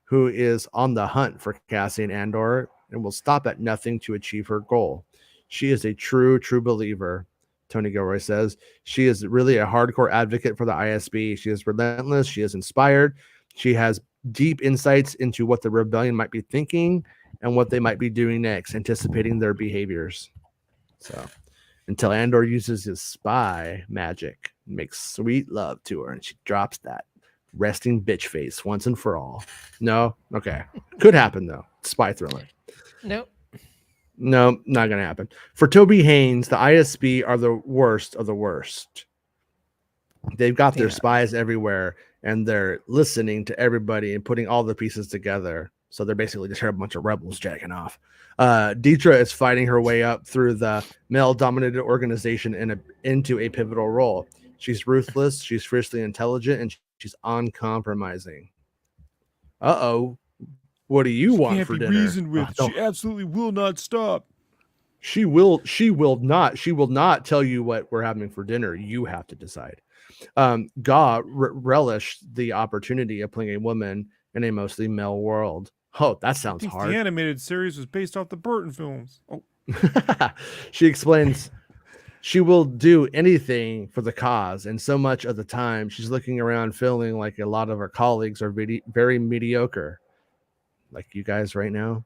[SPEAKER 2] who is on the hunt for Cassian Andor and will stop at nothing to achieve her goal. She is a true believer, Tony Gilroy says. She is really a hardcore advocate for the ISB. She is relentless. She is inspired. She has deep insights into what the rebellion might be thinking and what they might be doing next, anticipating their behaviors. So until Andor uses his spy magic, makes sweet love to her, and she drops that resting bitch face once and for all. No? Okay. Could happen, though. Spy thriller.
[SPEAKER 4] Nope.
[SPEAKER 2] No, not going to happen. For Toby Haynes, the ISB are the worst of the worst. They've got their spies everywhere, and they're listening to everybody and putting all the pieces together. So they're basically just a bunch of rebels jacking off. Deidre is fighting her way up through the male-dominated organization into a pivotal role. She's ruthless, she's fiercely intelligent, and she's uncompromising. Uh-oh. What do you want for dinner?
[SPEAKER 3] Reasoned with. She absolutely will not stop.
[SPEAKER 2] She will not tell you what we're having for dinner. You have to decide. Gah relished the opportunity of playing a woman in a mostly male world. Oh, that sounds hard.
[SPEAKER 3] The animated series was based off the Burton films. Oh.
[SPEAKER 2] She explains she will do anything for the cause, and so much of the time she's looking around feeling like a lot of her colleagues are very mediocre, like you guys right now.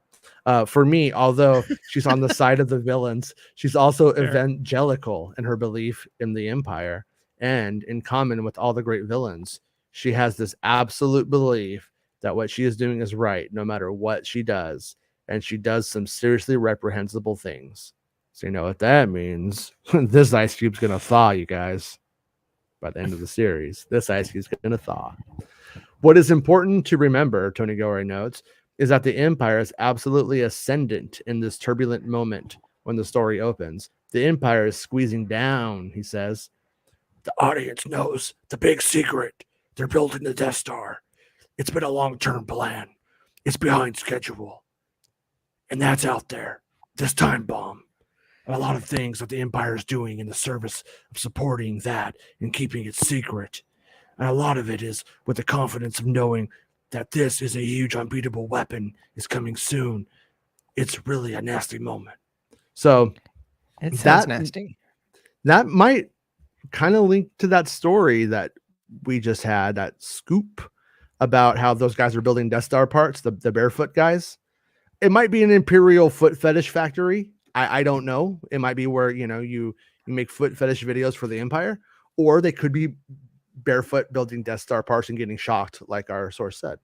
[SPEAKER 2] For me, although she's on the side of the villains, she's also evangelical in her belief in the Empire, and in common with all the great villains, She has this absolute belief that what she is doing is right, no matter what she does. And she does some seriously reprehensible things. So you know what that means. This ice cube's going to thaw, you guys. By the end of the series, this ice cube's going to thaw. What is important to remember, Tony Gilroy notes, is that the Empire is absolutely ascendant in this turbulent moment when the story opens. The Empire is squeezing down, he says. The audience knows the big secret. They're building the Death Star. It's been a long-term plan. It's behind schedule. And that's out there. This time bomb. And a lot of things that the Empire is doing in the service of supporting that and keeping it secret. And a lot of it is with the confidence of knowing that this is a huge unbeatable weapon is coming soon. It's really a nasty moment. So
[SPEAKER 4] It sounds nasty.
[SPEAKER 2] That might kind of link to that story that we just had, that scoop about how those guys are building Death Star parts, the barefoot guys. It might be an Imperial foot fetish factory. I don't know. It might be where, you make foot fetish videos for the Empire, or they could be barefoot building Death Star parts and getting shocked, like our source said.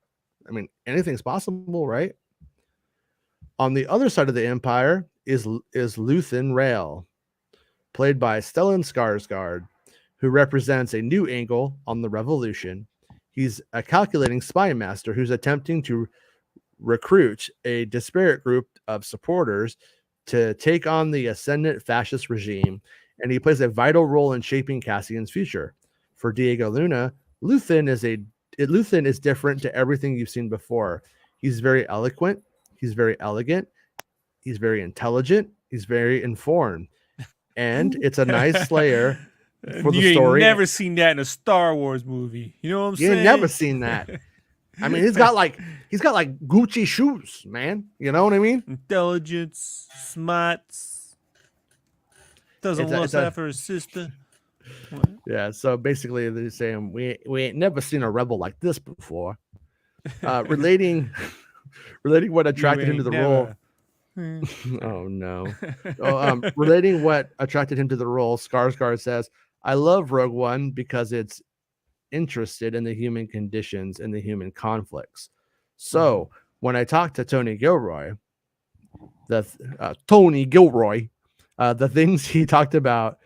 [SPEAKER 2] I mean, anything's possible, right? On the other side of the Empire is Luthen Rael, played by Stellan Skarsgård, who represents a new angle on the Revolution. He's a calculating spy master who's attempting to recruit a disparate group of supporters to take on the ascendant fascist regime, and he plays a vital role in shaping Cassian's future. For Diego Luna, Luthen is different to everything you've seen before. He's very eloquent, he's very elegant, he's very intelligent, he's very informed, and it's a nice layer for the story.
[SPEAKER 3] You ain't never seen that in a Star Wars movie. You know what I'm saying?
[SPEAKER 2] You ain't never seen that. I mean, he's got like Gucci shoes, man. You know what I mean?
[SPEAKER 3] Intelligence, smarts. Doesn't want that for his sister. What?
[SPEAKER 2] Yeah. So basically, they're saying we ain't never seen a rebel like this before. Relating what attracted him to the role. Oh no. Relating what attracted him to the role, Skarsgård says, "I love Rogue One because it's interested in the human conditions and the human conflicts. So when I talked to Tony Gilroy, the things he talked about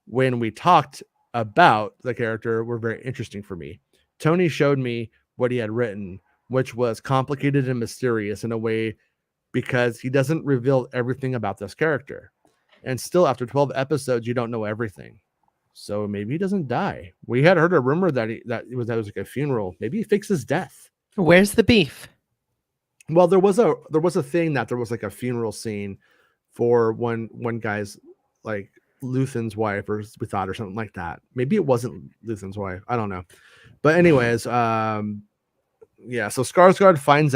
[SPEAKER 2] when we talked about the character were very interesting for me. Tony showed me what he had written, which was complicated and mysterious in a way because he doesn't reveal everything about this character. And still, after 12 episodes, you don't know everything. So maybe he doesn't die. We had heard a rumor that it was like a funeral. Maybe he fakes his death.
[SPEAKER 4] Where's the beef?
[SPEAKER 2] Well, there was a thing that there was like a funeral scene for one guy's, like, Luthen's wife, or we thought, or something like that. Maybe it wasn't Luthen's wife. I don't know. But anyways, yeah. So Skarsgård finds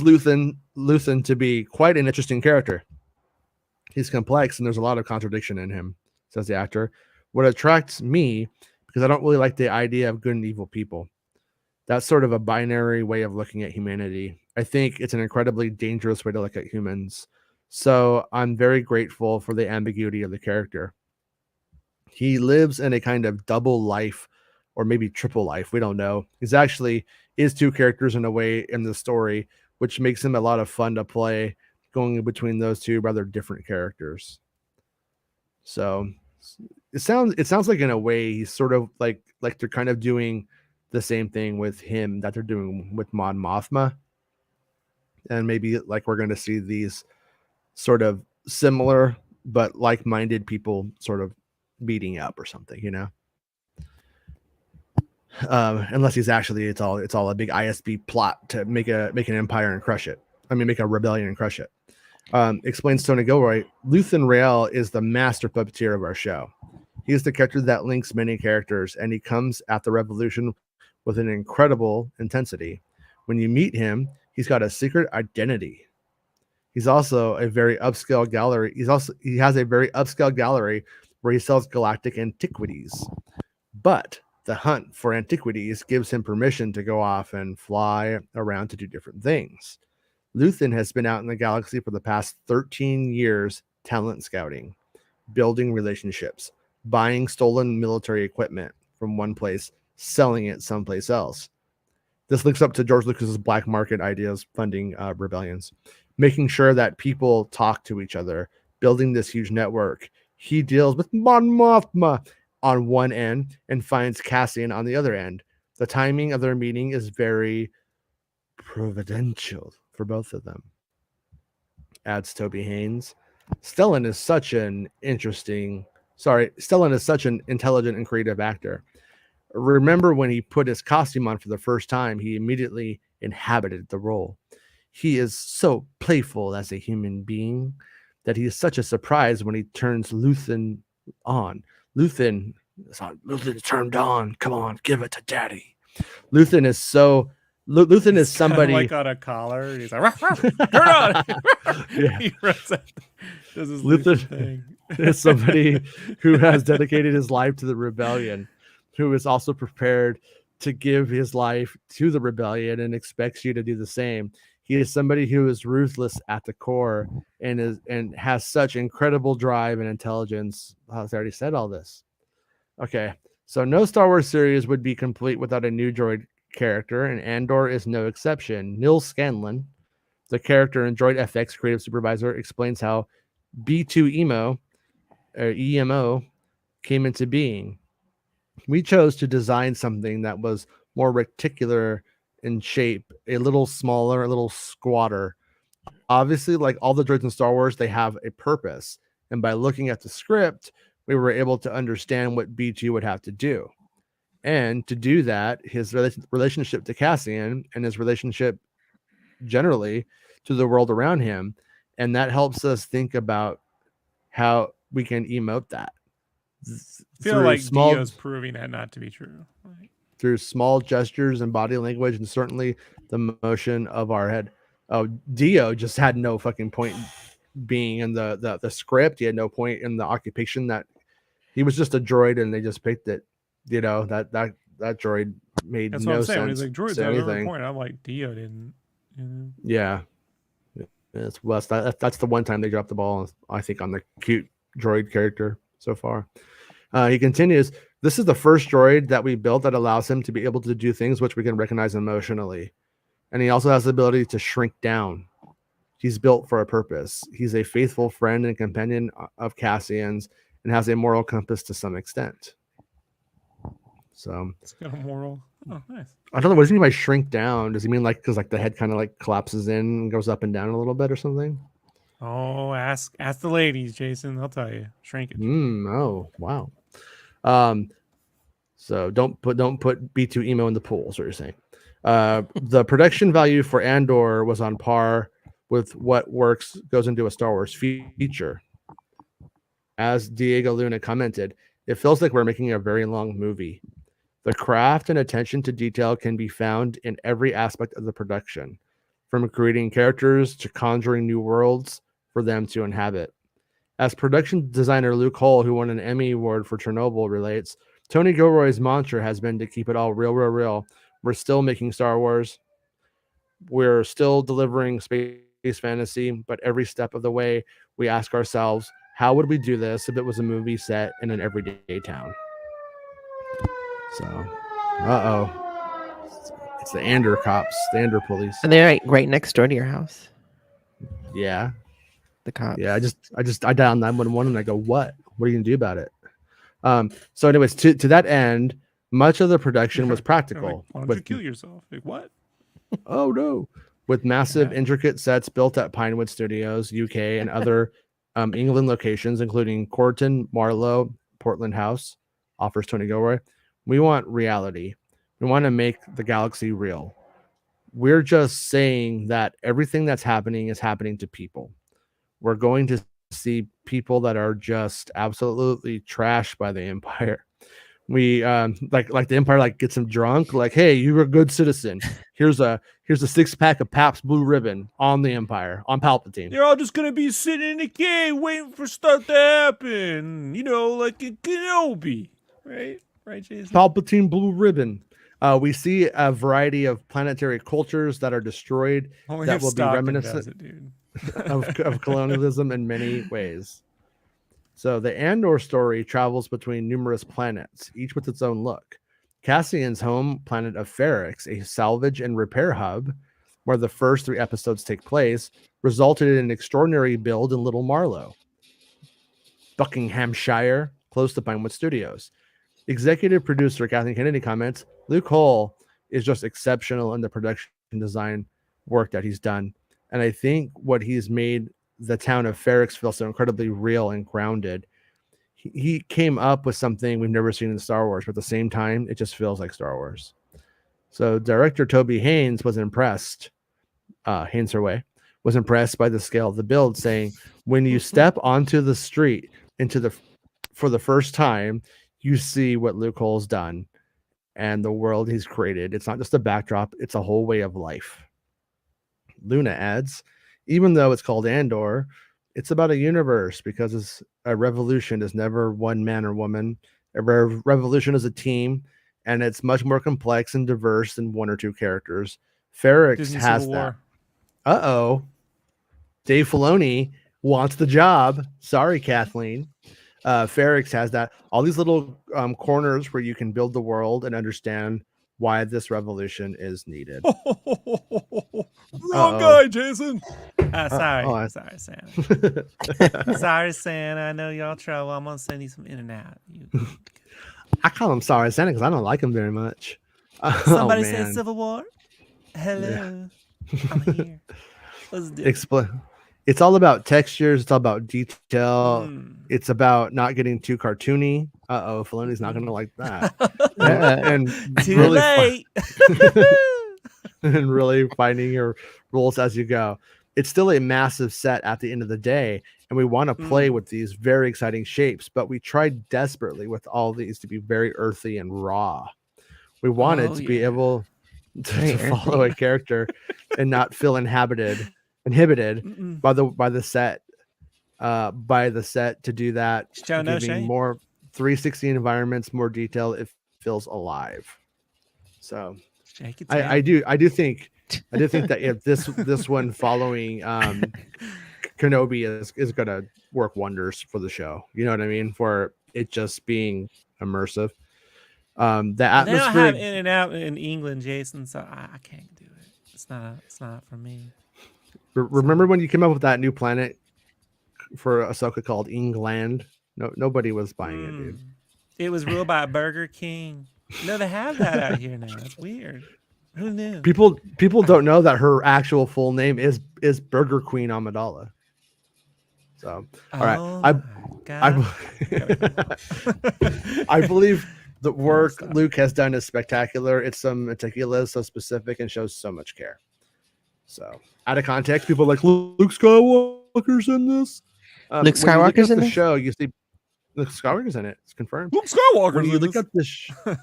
[SPEAKER 2] Luthen to be quite an interesting character. He's complex, and there's a lot of contradiction in him, says the actor. What attracts me, because I don't really like the idea of good and evil people. That's sort of a binary way of looking at humanity. I think it's an incredibly dangerous way to look at humans. So I'm very grateful for the ambiguity of the character. He lives in a kind of double life, or maybe triple life. We don't know. He's actually is two characters in a way in the story, which makes him a lot of fun to play, going between those two rather different characters. So it sounds like in a way he's sort of like they're kind of doing the same thing with him that they're doing with Mon Mothma, and maybe like we're going to see these sort of similar but like-minded people sort of beating up or something, you know. Unless he's actually it's all a big ISB plot to make an empire and crush it. I mean, make a rebellion and crush it. Explains Tony Gilroy, Luthen Rael is the master puppeteer of our show. He is the character that links many characters, and he comes at the Revolution with an incredible intensity. When you meet him, he's got a secret identity. He's also a very upscale gallery. He has a very upscale gallery where he sells galactic antiquities. But the hunt for antiquities gives him permission to go off and fly around to do different things. Luthen has been out in the galaxy for the past 13 years, talent scouting, building relationships, buying stolen military equipment from one place, selling it someplace else. This links up to George Lucas's black market ideas funding rebellions, making sure that people talk to each other, building this huge network. He deals with Mon Mothma on one end and finds Cassian on the other end. The timing of their meeting is very providential for both of them. Adds Toby Haynes. Stellan is such an intelligent and creative actor. Remember when he put his costume on for the first time, he immediately inhabited the role. He is so playful as a human being that he is such a surprise when he turns Luthen on. Luthen is turned on. Come on, give it to daddy. Luthen is somebody
[SPEAKER 3] like on a collar. And he's like, ruff, ruff, turn on.
[SPEAKER 2] Yeah.
[SPEAKER 3] He runs out, does his
[SPEAKER 2] Luthen
[SPEAKER 3] thing.
[SPEAKER 2] is somebody who has dedicated his life to the rebellion, who is also prepared to give his life to the rebellion and expects you to do the same. He is somebody who is ruthless at the core and has such incredible drive and intelligence. I already said all this. Okay, so no Star Wars series would be complete without a new droid character, and Andor is no exception. Neil Scanlon, the character and Droid FX creative supervisor, explains how B2EMO came into being. We chose to design something that was more reticular in shape, a little smaller, a little squatter. Obviously, like all the droids in Star Wars, they have a purpose. And by looking at the script, we were able to understand what B2 would have to do. And to do that, his relationship to Cassian and his relationship generally to the world around him. And that helps us think about how we can emote that.
[SPEAKER 3] I feel like Dio's proving that not to be true.
[SPEAKER 2] Through small gestures and body language, and certainly the motion of our head. Oh, Dio just had no fucking point being in the script. He had no point in the occupation. That he was just a droid, and they just picked it. You know, that droid made
[SPEAKER 3] That's
[SPEAKER 2] no
[SPEAKER 3] what I'm saying.
[SPEAKER 2] sense.
[SPEAKER 3] When he's like, droids
[SPEAKER 2] to
[SPEAKER 3] have every
[SPEAKER 2] anything.
[SPEAKER 3] point. I'm like, Dio didn't. You know?
[SPEAKER 2] Yeah. That's the one time they dropped the ball, I think, on the cute droid character so far. He continues, this is the first droid that we built that allows him to be able to do things which we can recognize emotionally. And he also has the ability to shrink down. He's built for a purpose. He's a faithful friend and companion of Cassian's and has a moral compass to some extent. So
[SPEAKER 3] it's got a moral. Oh, nice.
[SPEAKER 2] I don't know. What does he mean by shrink down? Does he mean like because like the head kind of like collapses in and goes up and down a little bit or something?
[SPEAKER 3] Oh, ask the ladies, Jason. They'll tell you. Shrinkage.
[SPEAKER 2] Oh, wow. So don't put B2EMO in the pool, is what you're saying. The production value for Andor was on par with what goes into a Star Wars feature. As Diego Luna commented, it feels like we're making a very long movie. The craft and attention to detail can be found in every aspect of the production, from creating characters to conjuring new worlds for them to inhabit. As production designer Luke Hull, who won an Emmy Award for Chernobyl, relates, Tony Gilroy's mantra has been to keep it all real, real, real. We're still making Star Wars. We're still delivering space fantasy, but every step of the way, we ask ourselves, how would we do this if it was a movie set in an everyday town? So, it's the Andor cops, the Andor police.
[SPEAKER 4] And they're right next door to your house.
[SPEAKER 2] Yeah.
[SPEAKER 4] The cops.
[SPEAKER 2] Yeah, I dial 911 and I go, what? What are you gonna do about it? So anyways, to that end, much of the production was practical.
[SPEAKER 3] Like, why don't you kill yourself? Like, what?
[SPEAKER 2] Oh no. With massive, intricate sets built at Pinewood Studios, UK, and other England locations, including Corton, Marlow, Portland House, offers Tony Gilroy. We want reality. We want to make the galaxy real. We're just saying that everything that's happening is happening to people. We're going to see people that are just absolutely trashed by the Empire. We like the Empire like gets them drunk, like, hey, you're a good citizen. Here's a 6-pack of Pabst Blue Ribbon on the Empire, on Palpatine.
[SPEAKER 3] They're all just gonna be sitting in a cave waiting for stuff to happen. You know, like a Kenobi. Right, Jason?
[SPEAKER 2] Palpatine Blue Ribbon. We see a variety of planetary cultures that are destroyed.
[SPEAKER 3] Only
[SPEAKER 2] that will be reminiscent of colonialism in many ways. So the Andor story travels between numerous planets, each with its own look. Cassian's home planet of Ferrix, a salvage and repair hub, where the first 3 episodes take place, resulted in an extraordinary build in Little Marlow, Buckinghamshire, close to Pinewood Studios. Executive producer Kathleen Kennedy comments, Luke Hull is just exceptional in the production design work that he's done. And I think what he's made the town of Ferrix feel so incredibly real and grounded. He came up with something we've never seen in Star Wars, but at the same time, it just feels like Star Wars. So director Toby Haynes was impressed. Haynes Herway was impressed by the scale of the build, saying, when you step onto the street for the first time, you see what Luke Hull's done and the world he's created. It's not just a backdrop, it's a whole way of life. Luna adds, even though it's called Andor, it's about a universe because a revolution is never one man or woman. A revolution is a team, and it's much more complex and diverse than 1 or 2 characters. Ferrix
[SPEAKER 3] Disney
[SPEAKER 2] has
[SPEAKER 3] Civil
[SPEAKER 2] that.
[SPEAKER 3] War.
[SPEAKER 2] Dave Filoni wants the job. Sorry, Kathleen. Ferrix has that. All these little corners where you can build the world and understand why this revolution is needed.
[SPEAKER 3] Wrong guy, Jason. Sorry,
[SPEAKER 2] sorry,
[SPEAKER 3] Santa. Sorry, Santa. I know y'all trouble. I'm gonna send you some in and out.
[SPEAKER 2] I call him Sorry Santa because I don't like him very much.
[SPEAKER 3] Somebody said Civil War. Hello, I'm here. Let's do it.
[SPEAKER 2] It's all about textures. It's all about detail. It's about not getting too cartoony. Filoni's not going to like that. and
[SPEAKER 3] Too
[SPEAKER 2] really
[SPEAKER 3] late.
[SPEAKER 2] And really finding your rules as you go. It's still a massive set at the end of the day, and we want to play with these very exciting shapes, but we tried desperately with all these to be very earthy and raw. We wanted to be able to follow a character and not feel inhibited by the set to do that, giving more 360 environments, more detail. It feels alive. So I do think that if this one following Kenobi is gonna work wonders for the show. You know what I mean? For it just being immersive. The atmosphere.
[SPEAKER 3] They don't have In and Out in England, Jason, so I can't do it. It's not for me.
[SPEAKER 2] Remember when you came up with that new planet for Ahsoka called England? Nobody was buying it, dude.
[SPEAKER 3] It was ruled by Burger King. No, they have that out here now. It's weird. Who knew?
[SPEAKER 2] People don't know that her actual full name is Burger Queen Amidala. So, all right, I believe the work Luke has done is spectacular. It's so meticulous, so specific, and shows so much care. So, out of context, people are like, Luke Skywalker's in this.
[SPEAKER 4] Luke Skywalker's in
[SPEAKER 2] the
[SPEAKER 4] this?
[SPEAKER 2] show. You see Luke Skywalker's in it. It's confirmed.
[SPEAKER 3] Luke Skywalker.
[SPEAKER 2] When you look up the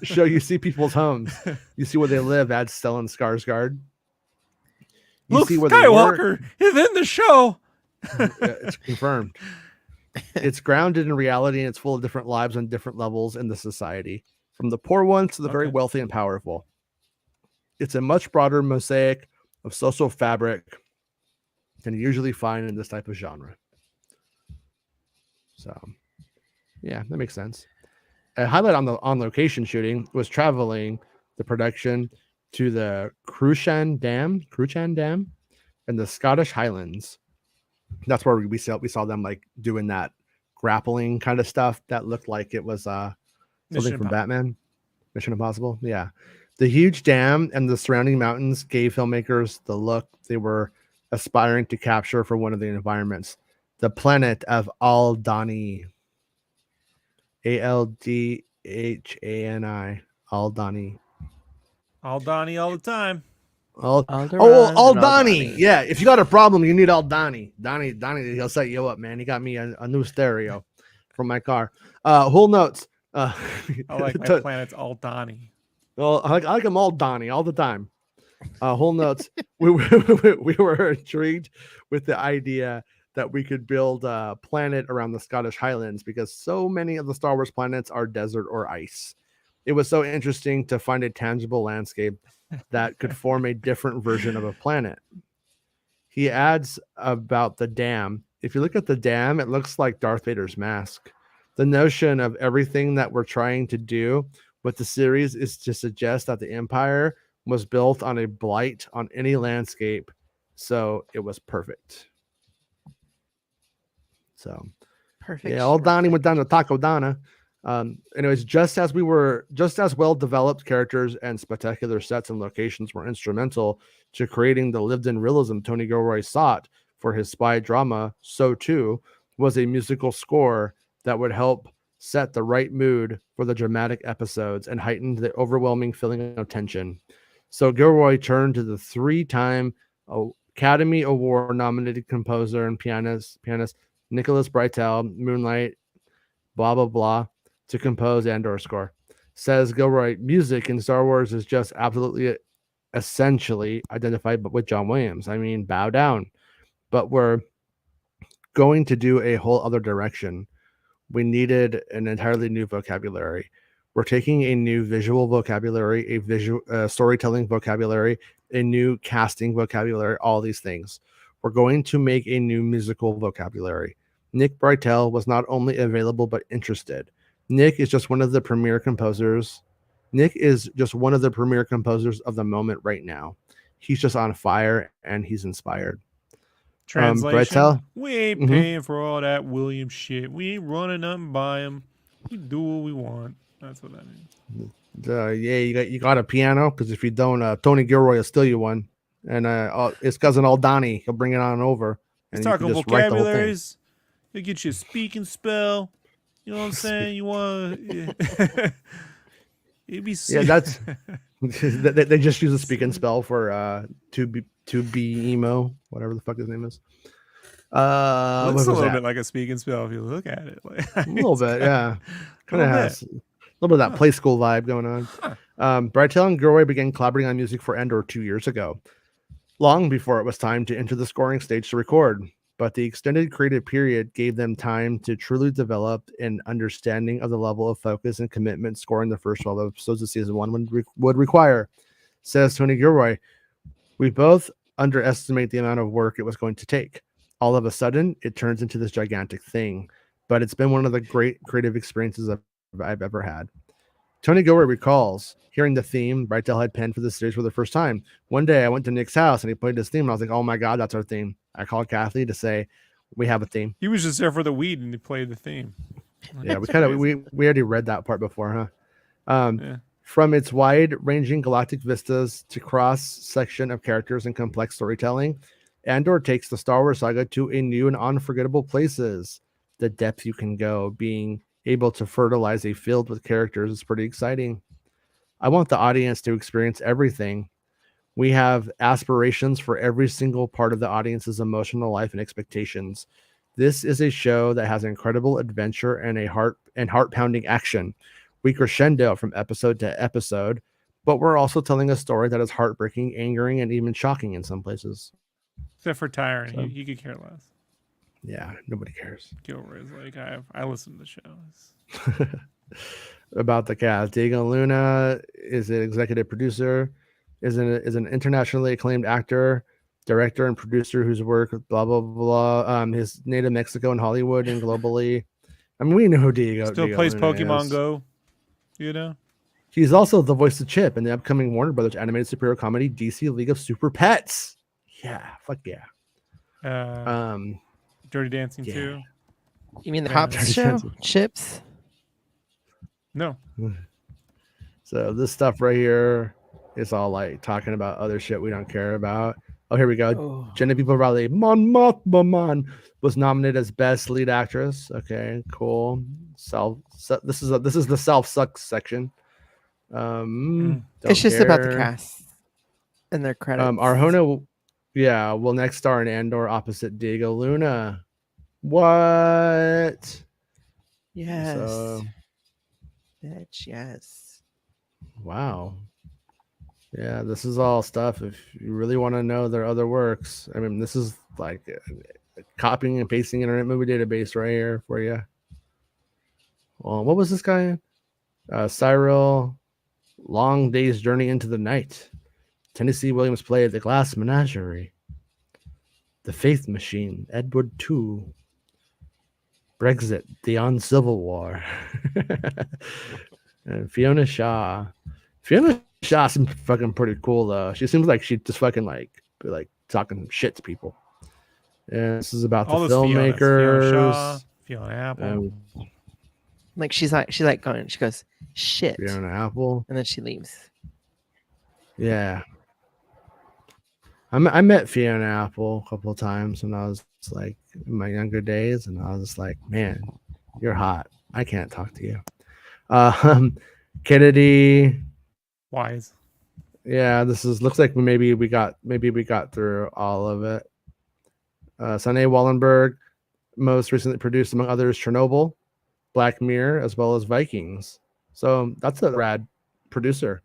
[SPEAKER 2] show, you see people's homes. You see where they live. At Stellan Skarsgård.
[SPEAKER 3] Luke Skywalker is in the show.
[SPEAKER 2] Yeah, it's confirmed. It's grounded in reality, and it's full of different lives on different levels in the society, from the poor ones to the very wealthy and powerful. It's a much broader mosaic of social fabric than you usually find in this type of genre. So, yeah, that makes sense. A highlight on the on-location shooting was traveling the production to the Cruachan Dam in the Scottish Highlands. That's where we saw them like doing that grappling kind of stuff that looked like it was something from Batman, Mission Impossible. Yeah. The huge dam and the surrounding mountains gave filmmakers the look they were aspiring to capture for one of the environments, the planet of Aldhani. Aldhani. Aldhani.
[SPEAKER 3] Aldhani all the time.
[SPEAKER 2] Aldhani. Yeah, if you got a problem, you need Aldhani. Donnie, he'll set you up, man. He got me a new stereo from my car. Whole notes.
[SPEAKER 3] I like my planets Aldhani.
[SPEAKER 2] Well, I like them all Donnie all the time. Whole notes. we were intrigued with the idea that we could build a planet around the Scottish Highlands because so many of the Star Wars planets are desert or ice. It was so interesting to find a tangible landscape that could form a different version of a planet. He adds about the dam. If you look at the dam, it looks like Darth Vader's mask. The notion of everything that we're trying to do with the series is to suggest that the Empire was built on a blight on any landscape, so it was perfect. So,
[SPEAKER 4] Perfect.
[SPEAKER 2] yeah, old Donnie went down to Taco Donna. Anyways, just as well developed characters and spectacular sets and locations were instrumental to creating the lived-in realism Tony Gilroy sought for his spy drama, so too was a musical score that would help set the right mood for the dramatic episodes and heightened the overwhelming feeling of tension. So Gilroy turned to the 3-time Academy Award nominated composer and pianist Nicholas Breitel, Moonlight, blah blah blah, to compose Andor score. Says Gilroy, music in Star Wars is just absolutely essentially identified with John Williams. I mean, bow down. But we're going to do a whole other direction. We needed an entirely new vocabulary. We're taking a new visual vocabulary, a visual storytelling vocabulary, a new casting vocabulary, all these things. We're going to make a new musical vocabulary. Nick Breitel was not only available but interested. Nick is just one of the premier composers. Nick is just one of the premier composers of the moment right now. He's just on fire and he's inspired.
[SPEAKER 3] Translation:
[SPEAKER 2] Breitel,
[SPEAKER 3] we ain't paying for all that William shit. We ain't running up and buy him. We do what we want. That's what that means.
[SPEAKER 2] Yeah, you got a piano, because if you don't, Tony Gilroy will steal you one, and his cousin old Donnie, he'll bring it on over.
[SPEAKER 3] He's
[SPEAKER 2] And
[SPEAKER 3] talking
[SPEAKER 2] you can just write the whole thing.
[SPEAKER 3] vocabularies. He'll get you a speaking spell. You know what I'm saying? You want to... It'd be
[SPEAKER 2] Yeah, that's they just use a speaking spell for to be emo, whatever the fuck his name is.
[SPEAKER 3] Looks a little bit like a speaking spell if you look at it. Like,
[SPEAKER 2] a little bit, yeah. Kind of has a little bit of that play school vibe going on. Breitel and Gilroy began collaborating on music for Andor 2 years ago, long before it was time to enter the scoring stage to record. But the extended creative period gave them time to truly develop an understanding of the level of focus and commitment scoring the first 12 episodes of season 1 would require. Says Tony Gilroy, we both underestimate the amount of work it was going to take. All of a sudden, it turns into this gigantic thing. But it's been one of the great creative experiences I've ever had. Tony Gilroy recalls hearing the theme Breitel had penned for the series for the first time. One day I went to Nick's house and he played this theme and I was like, oh my God, that's our theme. I called Kathy to say, we have a theme.
[SPEAKER 3] he was just there for the weed and he played the theme.
[SPEAKER 2] Yeah, we already read that part before, huh? From its wide-ranging galactic vistas to cross-section of characters and complex storytelling, Andor takes the Star Wars saga to a new and unforgettable places. The depth you can go, being able to fertilize a field with characters is pretty exciting. I want the audience to experience everything. We have aspirations for every single part of the audience's emotional life and expectations. This is a show that has incredible adventure and heart-pounding action. We crescendo from episode to episode, but we're also telling a story that is heartbreaking, angering, and even shocking in some places.
[SPEAKER 3] Except for Tyron,
[SPEAKER 2] So-
[SPEAKER 3] he could care less.
[SPEAKER 2] Yeah, nobody cares.
[SPEAKER 3] Gilroy's like, I listen to the show.
[SPEAKER 2] About the cast, Diego Luna is an executive producer, is an internationally acclaimed actor, director, and producer whose work blah blah blah. His native Mexico and Hollywood and globally. I mean, we know who Diego
[SPEAKER 3] Plays
[SPEAKER 2] Luna
[SPEAKER 3] Pokemon
[SPEAKER 2] is.
[SPEAKER 3] Go. You know,
[SPEAKER 2] He's also the voice of Chip in the upcoming Warner Brothers animated superhero comedy DC League of Super Pets. Yeah, fuck yeah.
[SPEAKER 3] Dirty Dancing
[SPEAKER 2] yeah.
[SPEAKER 3] 2.
[SPEAKER 4] You mean the
[SPEAKER 3] Yeah.
[SPEAKER 4] Hops show? Chips?
[SPEAKER 3] No,
[SPEAKER 2] So this stuff right here is all like talking about other shit we don't care about. Oh, here we go.
[SPEAKER 4] Oh.
[SPEAKER 2] Genevieve Riley, Mon Mothma was nominated as best lead actress. Okay, cool. This is the self-sucks section.
[SPEAKER 4] It's just about the cast and their credits.
[SPEAKER 2] Arjona, will next star in Andor opposite Diego Luna. What?
[SPEAKER 4] Yes.
[SPEAKER 2] So,
[SPEAKER 4] Bitch, yes.
[SPEAKER 2] wow. Yeah, this is all stuff. If you really want to know their other works, I mean, this is like copying and pasting Internet Movie Database right here for you. Well, what was this guy in? Cyril, Long Day's Journey into the Night. Tennessee Williams played The Glass Menagerie. The Faith Machine, Ed Wood 2. Brexit, The On Civil War. And Fiona Shaw. Fiona Shaw seems fucking pretty cool though. She seems like she just fucking be like talking shit to people. And this is about
[SPEAKER 3] All
[SPEAKER 2] the
[SPEAKER 3] those Fionas. Fiona Shaw,
[SPEAKER 2] filmmakers.
[SPEAKER 3] Fiona Apple.
[SPEAKER 4] Like she going. She goes shit,
[SPEAKER 2] Fiona Apple.
[SPEAKER 4] and then she leaves.
[SPEAKER 2] Yeah. I met Fiona Apple a couple of times when I was like in my younger days, and I was just like, man, you're hot. I can't talk to you. Kennedy.
[SPEAKER 3] Wise.
[SPEAKER 2] Yeah, looks like maybe we got through all of it. Sunday Wallenberg most recently produced, among others, Chernobyl, Black Mirror, as well as Vikings. So that's a rad producer.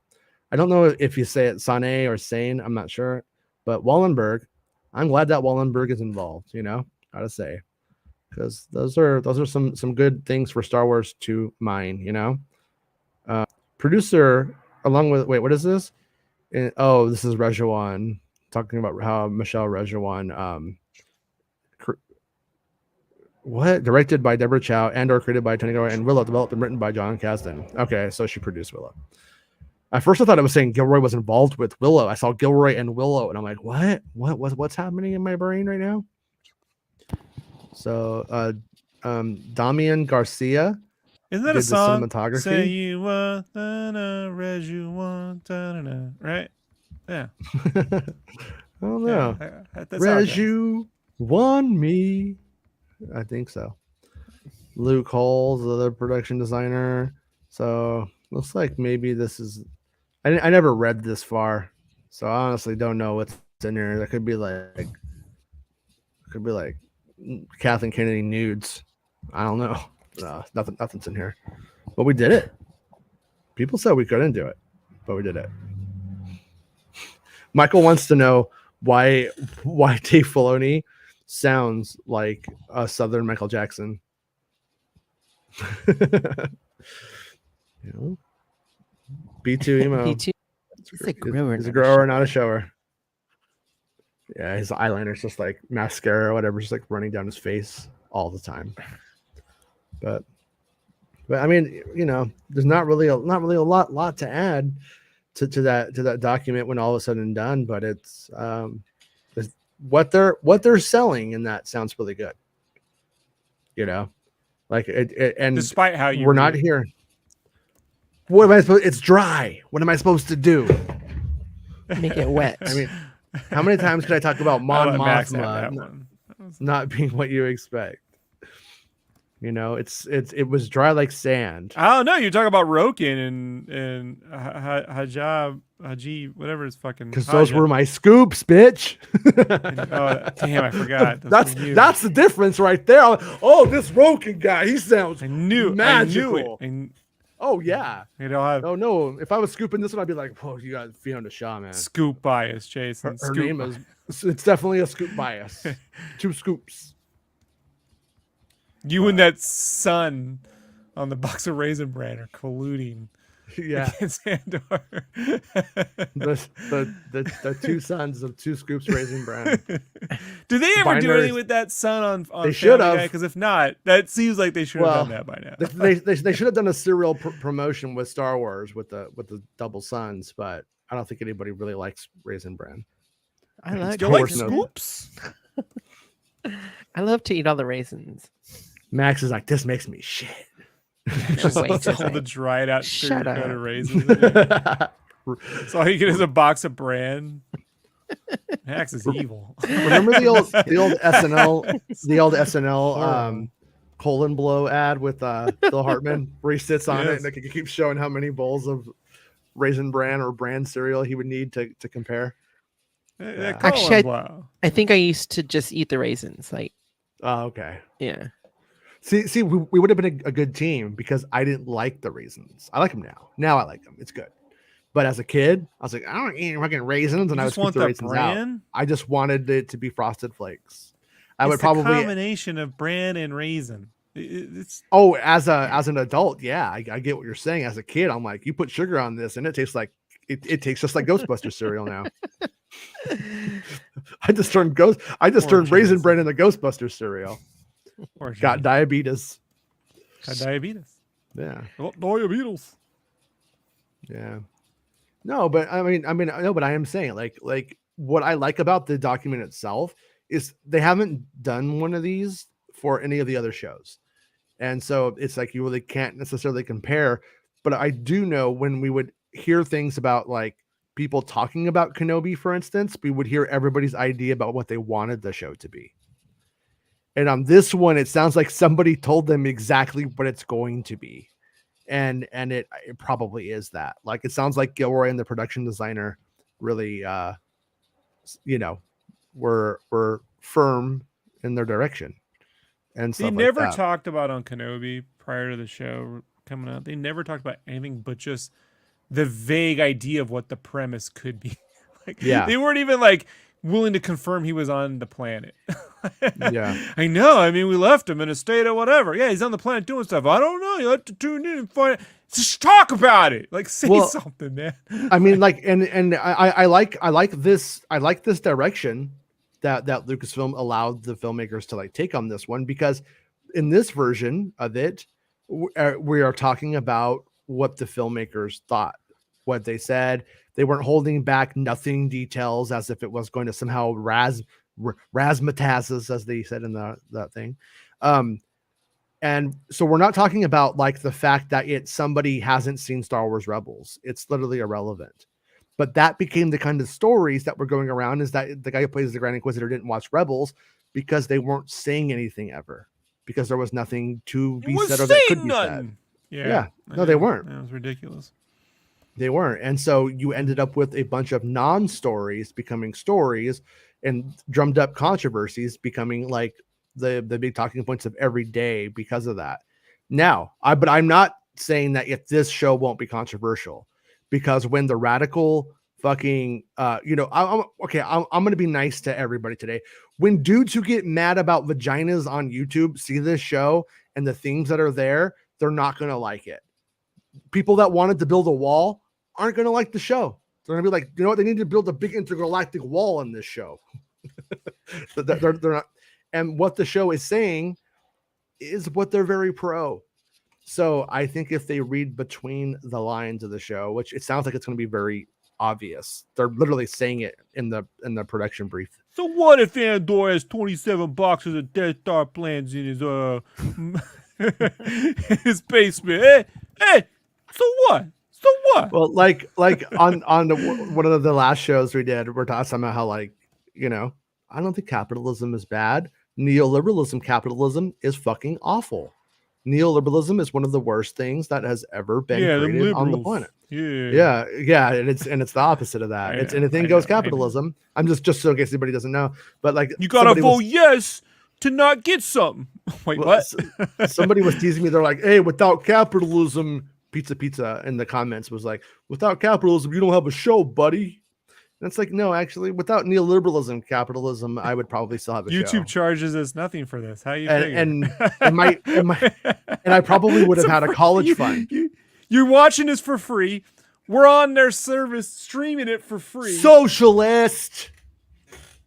[SPEAKER 2] I don't know if you say it Sane or Sane, I'm not sure. But Wallenberg, I'm glad that Wallenberg is involved, gotta say. Because those are some good things for Star Wars to mine, producer, along with, wait, what is this? This is Rejuan, talking about how Michelle Rejuan, directed by Deborah Chow, Andor created by Tony Gilroy, and Willow developed and written by John Kasdan. Okay, so she produced Willow. At first, I thought it was saying Gilroy was involved with Willow. I saw Gilroy and Willow, and I'm like, what's happening in my brain right now? So, Damian Garcia.
[SPEAKER 3] Isn't that
[SPEAKER 2] did
[SPEAKER 3] a song?
[SPEAKER 2] The cinematography.
[SPEAKER 3] Say you want, res you want, right? Yeah.
[SPEAKER 2] I don't know.
[SPEAKER 3] Yeah, that's how it goes.
[SPEAKER 2] Reju won me. I think so. Luke Holes, the other production designer. So looks like maybe this is. I never read this far, so I honestly don't know what's in there. That could be like Kathleen Kennedy nudes. I don't know. No, nothing's in here. But we did it. People said we couldn't do it, but we did it. Michael wants to know why Dave Filoni sounds like a Southern Michael Jackson. B2 emo.
[SPEAKER 4] B2. He's a grower.
[SPEAKER 2] He's a grower, not a shower. Yeah, his eyeliner's just like mascara or whatever, just like running down his face all the time. But I mean, there's not really a lot to add to that document when all is said and done. But it's what they're selling, and that sounds really good. Like it and
[SPEAKER 3] despite how
[SPEAKER 2] we're not here. What am I supposed? It's dry. What am I supposed to do?
[SPEAKER 4] Make it wet.
[SPEAKER 2] I mean, how many times could I talk about Mon Mothma
[SPEAKER 3] one.
[SPEAKER 2] not being what you expect? It was dry like sand.
[SPEAKER 3] I don't know. You're talking about Rokin and Haji, whatever his fucking.
[SPEAKER 2] Because those were my scoops, bitch.
[SPEAKER 3] Damn, I forgot.
[SPEAKER 2] That's the difference right there. This Rokin guy, he sounds magical.
[SPEAKER 3] I knew it.
[SPEAKER 2] Oh yeah.
[SPEAKER 3] Oh
[SPEAKER 2] no. If I was scooping this one, I'd be like, "Whoa, you got Fiona Shaw, man."
[SPEAKER 3] Scoop bias, Jason.
[SPEAKER 2] Her name is. It's definitely a scoop bias. 2 scoops.
[SPEAKER 3] You and that son on the box of Raisin Bran are colluding.
[SPEAKER 2] Yeah.
[SPEAKER 3] Against Andor.
[SPEAKER 2] the 2 sons of 2 scoops Raisin Bran.
[SPEAKER 3] Do they ever do anything with that son on
[SPEAKER 2] they should have?
[SPEAKER 3] Because if not, that seems like they should have done that by now.
[SPEAKER 2] They should have done a serial promotion with Star Wars with the double sons, but I don't think anybody really likes Raisin Bran.
[SPEAKER 4] I like
[SPEAKER 3] scoops.
[SPEAKER 4] I love to eat all the raisins.
[SPEAKER 2] Max is like, this makes me shit.
[SPEAKER 3] Just all the dried out sugar-coated raisins. So all you get is a box of Bran. Max is evil.
[SPEAKER 2] Remember the old SNL colon blow ad with Phil Hartman, where he sits on it and he keeps showing how many bowls of Raisin Bran or Bran cereal he would need to compare.
[SPEAKER 4] Actually, I think I used to just eat the raisins.
[SPEAKER 2] Oh, okay.
[SPEAKER 4] Yeah.
[SPEAKER 2] See, we would have been a good team because I didn't like the raisins. I like them now. Now I like them. It's good. But as a kid, I was like, I don't eat fucking raisins, and I would scoop the raisins out. I just wanted it to be Frosted Flakes.
[SPEAKER 3] It's a combination of bran and raisin. As
[SPEAKER 2] an adult, yeah, I get what you're saying. As a kid, I'm like, you put sugar on this, and it tastes like it tastes just like Ghostbusters cereal now. I just turned Raisin Bran into Ghostbusters cereal. Got diabetes.
[SPEAKER 3] Yeah.
[SPEAKER 2] Diabetes. Yeah. No, but I mean, no, but I am saying like what I like about the document itself is they haven't done one of these for any of the other shows. And so it's like you really can't necessarily compare. But I do know when we would hear things about like people talking about Kenobi, for instance, we would hear everybody's idea about what they wanted the show to be. And on this one, it sounds like somebody told them exactly what it's going to be. And it probably is that. Like it sounds like Gilroy and the production designer really were firm in their direction. And
[SPEAKER 3] They
[SPEAKER 2] stuff
[SPEAKER 3] never
[SPEAKER 2] like that.
[SPEAKER 3] talked about on Kenobi prior to the show coming out. They never talked about anything but just the vague idea of what the premise could be. Like,
[SPEAKER 2] Yeah.
[SPEAKER 3] they weren't even like willing to confirm he was on the planet.
[SPEAKER 2] Yeah.
[SPEAKER 3] I know. I mean, we left him in a state of whatever. Yeah, he's on the planet doing stuff. I don't know. You have to tune in and find it. Just talk about it. Like, say something, man.
[SPEAKER 2] I mean, like, and I like this direction that Lucasfilm allowed the filmmakers to like take on this one, because in this version of it, we are talking about what the filmmakers thought, what they said. They weren't holding back nothing details as if it was going to somehow razzmatazz us, as they said in that thing. And so we're not talking about like the fact that somebody hasn't seen Star Wars Rebels. It's literally irrelevant. But that became the kind of stories that were going around, is that the guy who plays the Grand Inquisitor didn't watch Rebels because they weren't saying anything ever, because there was nothing to be said or that could be said. Yeah. No, they weren't.
[SPEAKER 3] That was ridiculous.
[SPEAKER 2] They weren't. And so you ended up with a bunch of non-stories becoming stories, and drummed up controversies becoming like the big talking points of every day because of that. Now, but I'm not saying that if this show won't be controversial, because when the radical fucking I'm going to be nice to everybody today. When dudes who get mad about vaginas on YouTube see this show and the themes that are there, they're not going to like it. People that wanted to build a wall aren't going to like the show. They're going to be like, you know what? They need to build a big intergalactic wall in this show. they're not. And what the show is saying is what they're very pro. So I think if they read between the lines of the show, which it sounds like it's going to be very obvious, they're literally saying it in the production brief.
[SPEAKER 3] So what if Andor has 27 boxes of Death Star plans in his his basement? Hey, so what? So what?
[SPEAKER 2] Well, like on one of the last shows we did, we're talking about how, like, I don't think capitalism is bad. Neoliberalism, capitalism is fucking awful. Neoliberalism is one of the worst things that has ever been created on the planet. Yeah, and it's the opposite of that. It's anything goes capitalism. I'm just so in case anybody doesn't know, but like,
[SPEAKER 3] you gotta vote yes to not get something. Wait, what?
[SPEAKER 2] Somebody was teasing me. They're like, "Hey, without capitalism, pizza," in the comments was like, "Without capitalism, you don't have a show, buddy." And it's like, no, actually, without neoliberalism, capitalism, I would probably still have a show.
[SPEAKER 3] YouTube charges us nothing for this. How you
[SPEAKER 2] and I probably would have had a college fund.
[SPEAKER 3] You're watching this for free. We're on their service streaming it for free.
[SPEAKER 2] Socialist.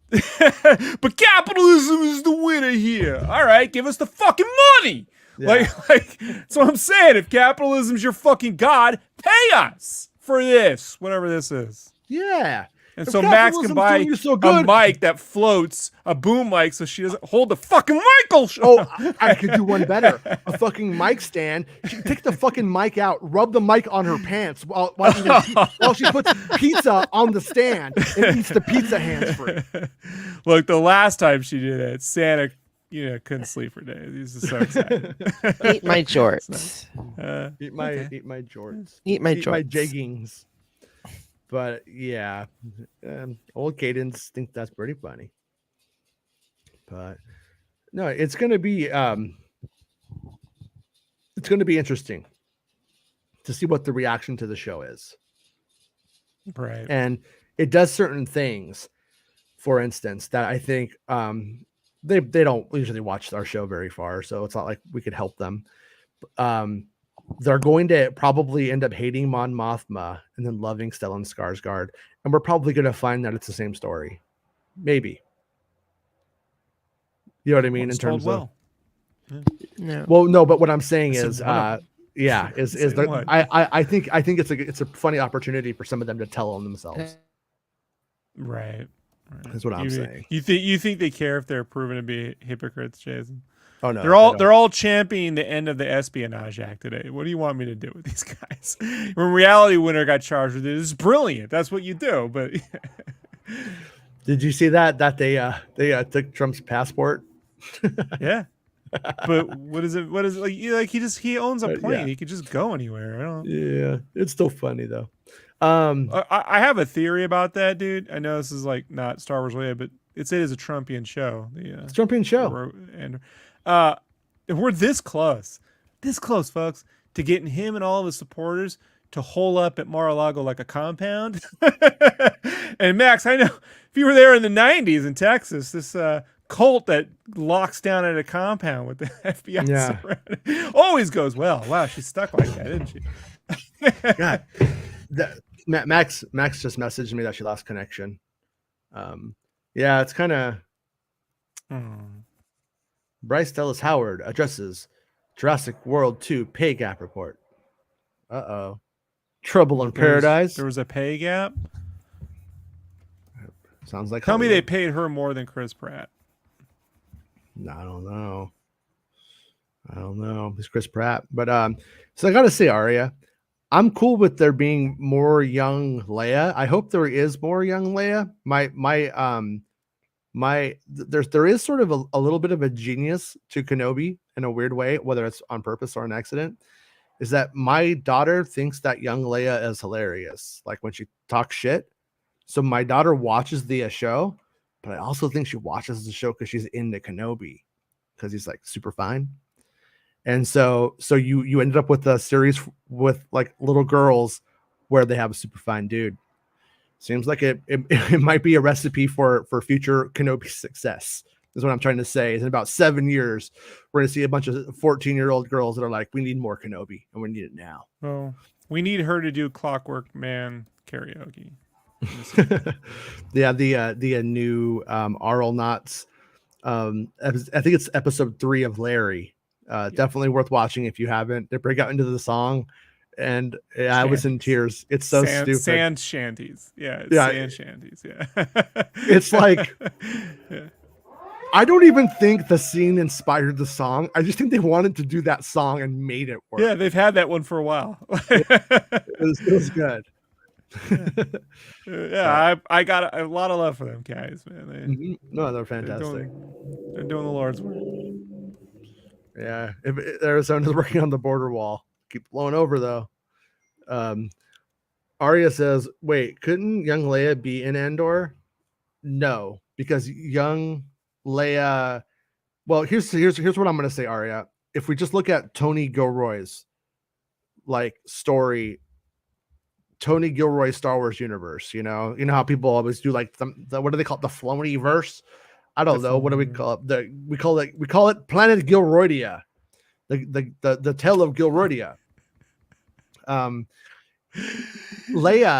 [SPEAKER 3] But capitalism is the winner here. All right, give us the fucking money. Yeah. Like that's what I'm saying. If capitalism's your fucking god, pay us for this, whatever this is.
[SPEAKER 2] Yeah.
[SPEAKER 3] And so Max can buy a mic that floats, a boom mic, so she doesn't hold the fucking mic.
[SPEAKER 2] Oh, I could do one better. A fucking mic stand. She take the fucking mic out, rub the mic on her pants while she puts pizza on the stand and eats the pizza hands-free.
[SPEAKER 3] Look, the last time she did it, Santa, couldn't sleep for days. He's so excited.
[SPEAKER 4] Eat my jorts.
[SPEAKER 2] Eat my jorts.
[SPEAKER 4] Eat my
[SPEAKER 2] jeggings. But yeah, old Cadence thinks that's pretty funny. But no, it's going to be interesting to see what the reaction to the show is.
[SPEAKER 3] Right.
[SPEAKER 2] And it does certain things, for instance, that I think they don't usually watch our show very far, so it's not like we could help them. They're going to probably end up hating Mon Mothma and then loving Stellan Skarsgård. And we're probably going to find that it's the same story. Maybe. You know what I mean? In terms of...
[SPEAKER 4] No.
[SPEAKER 2] Well, no, but what I'm saying is Yeah, is
[SPEAKER 3] Saying
[SPEAKER 2] the
[SPEAKER 3] what?
[SPEAKER 2] I think it's a funny opportunity for some of them to tell on themselves.
[SPEAKER 3] Right.
[SPEAKER 2] That's what I'm saying.
[SPEAKER 3] You think they care if they're proven to be hypocrites, Jason?
[SPEAKER 2] Oh no, they
[SPEAKER 3] they're all championing the end of the Espionage Act today. What do you want me to do with these guys? When Reality Winner got charged with it, it's brilliant. That's what you do. But
[SPEAKER 2] did you see that they took Trump's passport?
[SPEAKER 3] yeah. But what is it? What is it like? He owns a plane.
[SPEAKER 2] Yeah.
[SPEAKER 3] He could just go anywhere. I don't.
[SPEAKER 2] Yeah, it's still funny though.
[SPEAKER 3] I have a theory about that, dude. I know this is like not Star Wars related, but it is a Trumpian show.
[SPEAKER 2] It's a Trumpian show,
[SPEAKER 3] and we're this close, folks, to getting him and all of his supporters to hole up at Mar-a-Lago like a compound. And Max, I know if you were there in the '90s in Texas, this cult that locks down at a compound with the FBI surrounded always goes well. Wow, she's stuck like that, isn't she?
[SPEAKER 2] God, Max just messaged me that she lost connection. Yeah, it's kind of. Bryce Dallas Howard addresses Jurassic World 2 pay gap report. Uh-oh. Trouble in paradise.
[SPEAKER 3] There was a pay gap?
[SPEAKER 2] Sounds like
[SPEAKER 3] Tell me they paid her more than Chris Pratt.
[SPEAKER 2] No, I don't know. It's Chris Pratt. But so I gotta say, Arya, I'm cool with there being more young Leia. I hope there is more young Leia. There is sort of a little bit of a genius to Kenobi in a weird way, whether it's on purpose or an accident, is that my daughter thinks that young Leia is hilarious, like when she talks shit. So my daughter watches the show, but I also think she watches the show because she's into Kenobi, because he's like super fine. And so you ended up with a series with like little girls where they have a super fine dude. Seems like it might be a recipe for future Kenobi success. Is what I'm trying to say. Is in about 7 years, we're going to see a bunch of 14-year-old girls that are like, we need more Kenobi, and we need it now.
[SPEAKER 3] Oh, we need her to do Clockwork Man karaoke.
[SPEAKER 2] Yeah, the new Arl Knots. I think it's episode 3 of Larry. Definitely worth watching if you haven't. They break out into the song. And I was in tears. It's so stupid.
[SPEAKER 3] Sand shanties. Yeah. Sand shanties. Yeah.
[SPEAKER 2] It's like, I don't even think the scene inspired the song. I just think they wanted to do that song and made it work.
[SPEAKER 3] Yeah, they've had that one for a while.
[SPEAKER 2] It was good.
[SPEAKER 3] I got a lot of love for them guys, man.
[SPEAKER 2] No, they're fantastic.
[SPEAKER 3] They're doing the Lord's work.
[SPEAKER 2] Yeah. If Arizona's working on the border wall. Keep blowing over though. Arya says, wait, couldn't young Leia be in Andor? No, because young Leia. Well, here's what I'm gonna say, Arya. If we just look at Tony Gilroy's like story, Tony Gilroy Star Wars universe, you know how people always do like the what do they call it, the Filoni verse? I don't know. What do we call it? We call it Planet Gilroydia. The tale of Gilroydia. Leia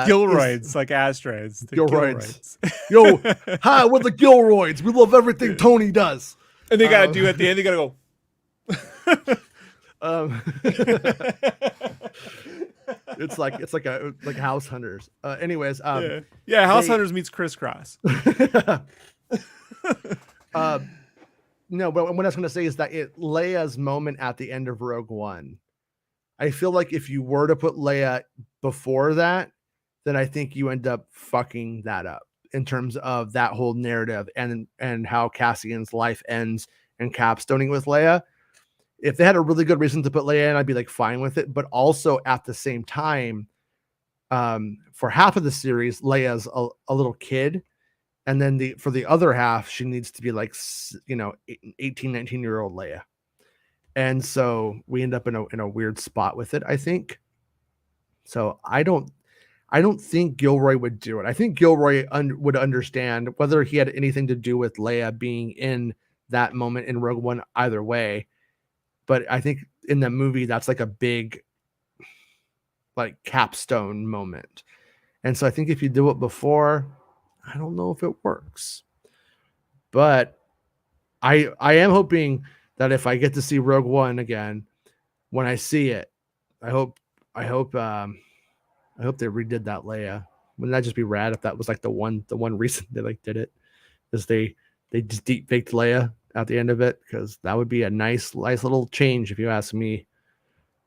[SPEAKER 3] Gilroyds, like asteroids.
[SPEAKER 2] Gilroyds. Yo, hi, we're the Gilroyds. We love everything Tony does.
[SPEAKER 3] And they gotta do at the end, they gotta
[SPEAKER 2] go. It's like House Hunters. Anyways,
[SPEAKER 3] House Hunters meets Crisscross.
[SPEAKER 2] No, but what I was going to say is that Leia's moment at the end of Rogue One, I feel like if you were to put Leia before that, then I think you end up fucking that up in terms of that whole narrative and how Cassian's life ends and capstoning with Leia. If they had a really good reason to put Leia in, I'd be like fine with it. But also at the same time, for half of the series, Leia's a little kid. And then for the other half, she needs to be like, 18, 19-year-old Leia. And so we end up in a weird spot with it, I think. So I don't think Gilroy would do it. I think Gilroy would understand whether he had anything to do with Leia being in that moment in Rogue One either way. But I think in the movie, that's like a big like capstone moment. And so I think if you do it before, I don't know if it works, but I am hoping that if I get to see Rogue One again, when I see it, I hope I hope they redid that Leia. Wouldn't that just be rad if that was like the one reason they like did it, is they just deep faked Leia at the end of it, because that would be a nice little change if you ask me.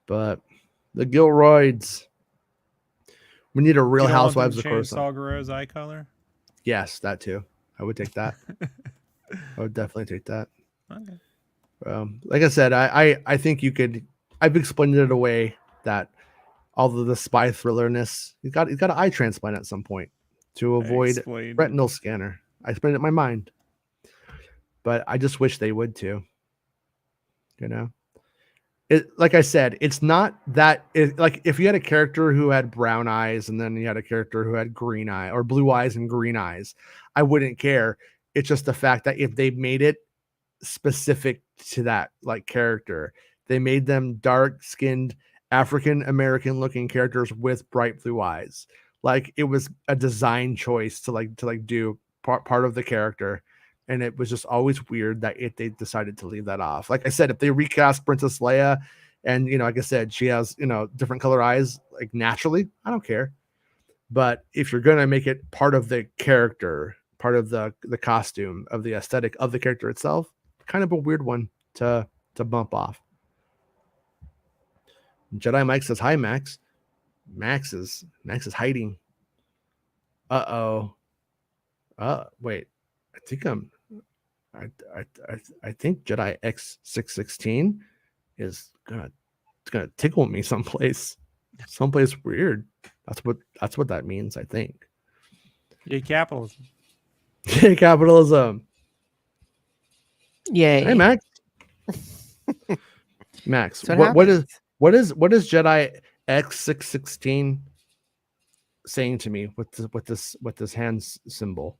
[SPEAKER 2] But the Gilroyds, we need a Real
[SPEAKER 3] You don't want them
[SPEAKER 2] Housewives
[SPEAKER 3] to
[SPEAKER 2] of
[SPEAKER 3] change
[SPEAKER 2] Coruscant.
[SPEAKER 3] Saw Gerrera's eye color?
[SPEAKER 2] Yes, that too. I would take that. I would definitely take that.
[SPEAKER 3] Okay.
[SPEAKER 2] Like I said, I think you could. I've explained it away that all of the spy thrillerness, he's got an eye transplant at some point to avoid
[SPEAKER 3] Explained.
[SPEAKER 2] retinal scanner. I explained it in my mind, but I just wish they would too. You know, like I said, it's not that like if you had a character who had brown eyes and then you had a character who had green eye or blue eyes and green eyes, I wouldn't care. It's just the fact that if they made it specific to that like character, they made them dark skinned African American looking characters with bright blue eyes. Like it was a design choice to do part of the character. And it was just always weird that they decided to leave that off. Like I said, if they recast Princess Leia and, like I said, she has, different color eyes, like naturally, I don't care. But if you're going to make it part of the character, part of the costume, of the aesthetic of the character itself, kind of a weird one to bump off. Jedi Mike says, hi, Max. Max is hiding. Uh-oh. Wait. I think Jedi X616 is gonna tickle me someplace weird. That's what that means, I think.
[SPEAKER 3] Yay, capitalism.
[SPEAKER 2] Yay, capitalism.
[SPEAKER 4] Yay.
[SPEAKER 2] Hey, Max. Max,
[SPEAKER 4] So
[SPEAKER 2] what is Jedi X616 saying to me with this hand symbol?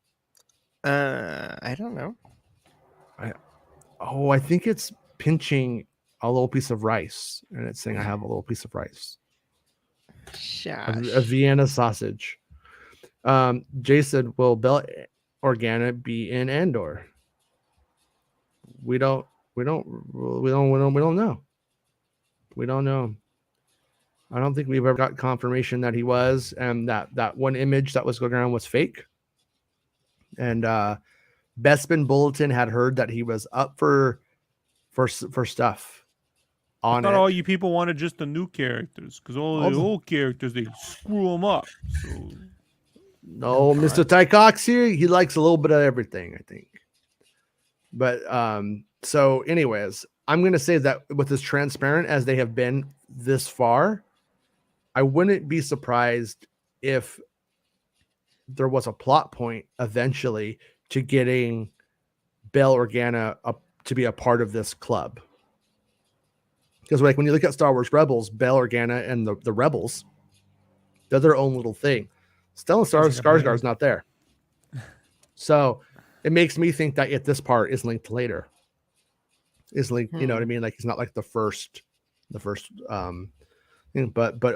[SPEAKER 4] I don't know.
[SPEAKER 2] I think it's pinching a little piece of rice, and it's saying I have a little piece of rice. A Vienna sausage. Jay said, will Bell Organa be in Andor? We don't know. We don't know. I don't think we've ever got confirmation that he was, and that one image that was going around was fake. And Bespin Bulletin had heard that he was up for stuff on
[SPEAKER 3] Not
[SPEAKER 2] it.
[SPEAKER 3] all you people wanted just the new characters, because all the old characters, they screw them up. So
[SPEAKER 2] no, Mr. Ty Cox here, he likes a little bit of everything, I think. But so anyways, I'm going to say that with as transparent as they have been this far, I wouldn't be surprised if there was a plot point eventually to getting Bail Organa up to be a part of this club. Because like when you look at Star Wars Rebels, Bail Organa and the Rebels, they're their own little thing. Stellan Skarsgård's not there. So it makes me think that if this part is linked later, is linked, you know what I mean? Like he's not like the first but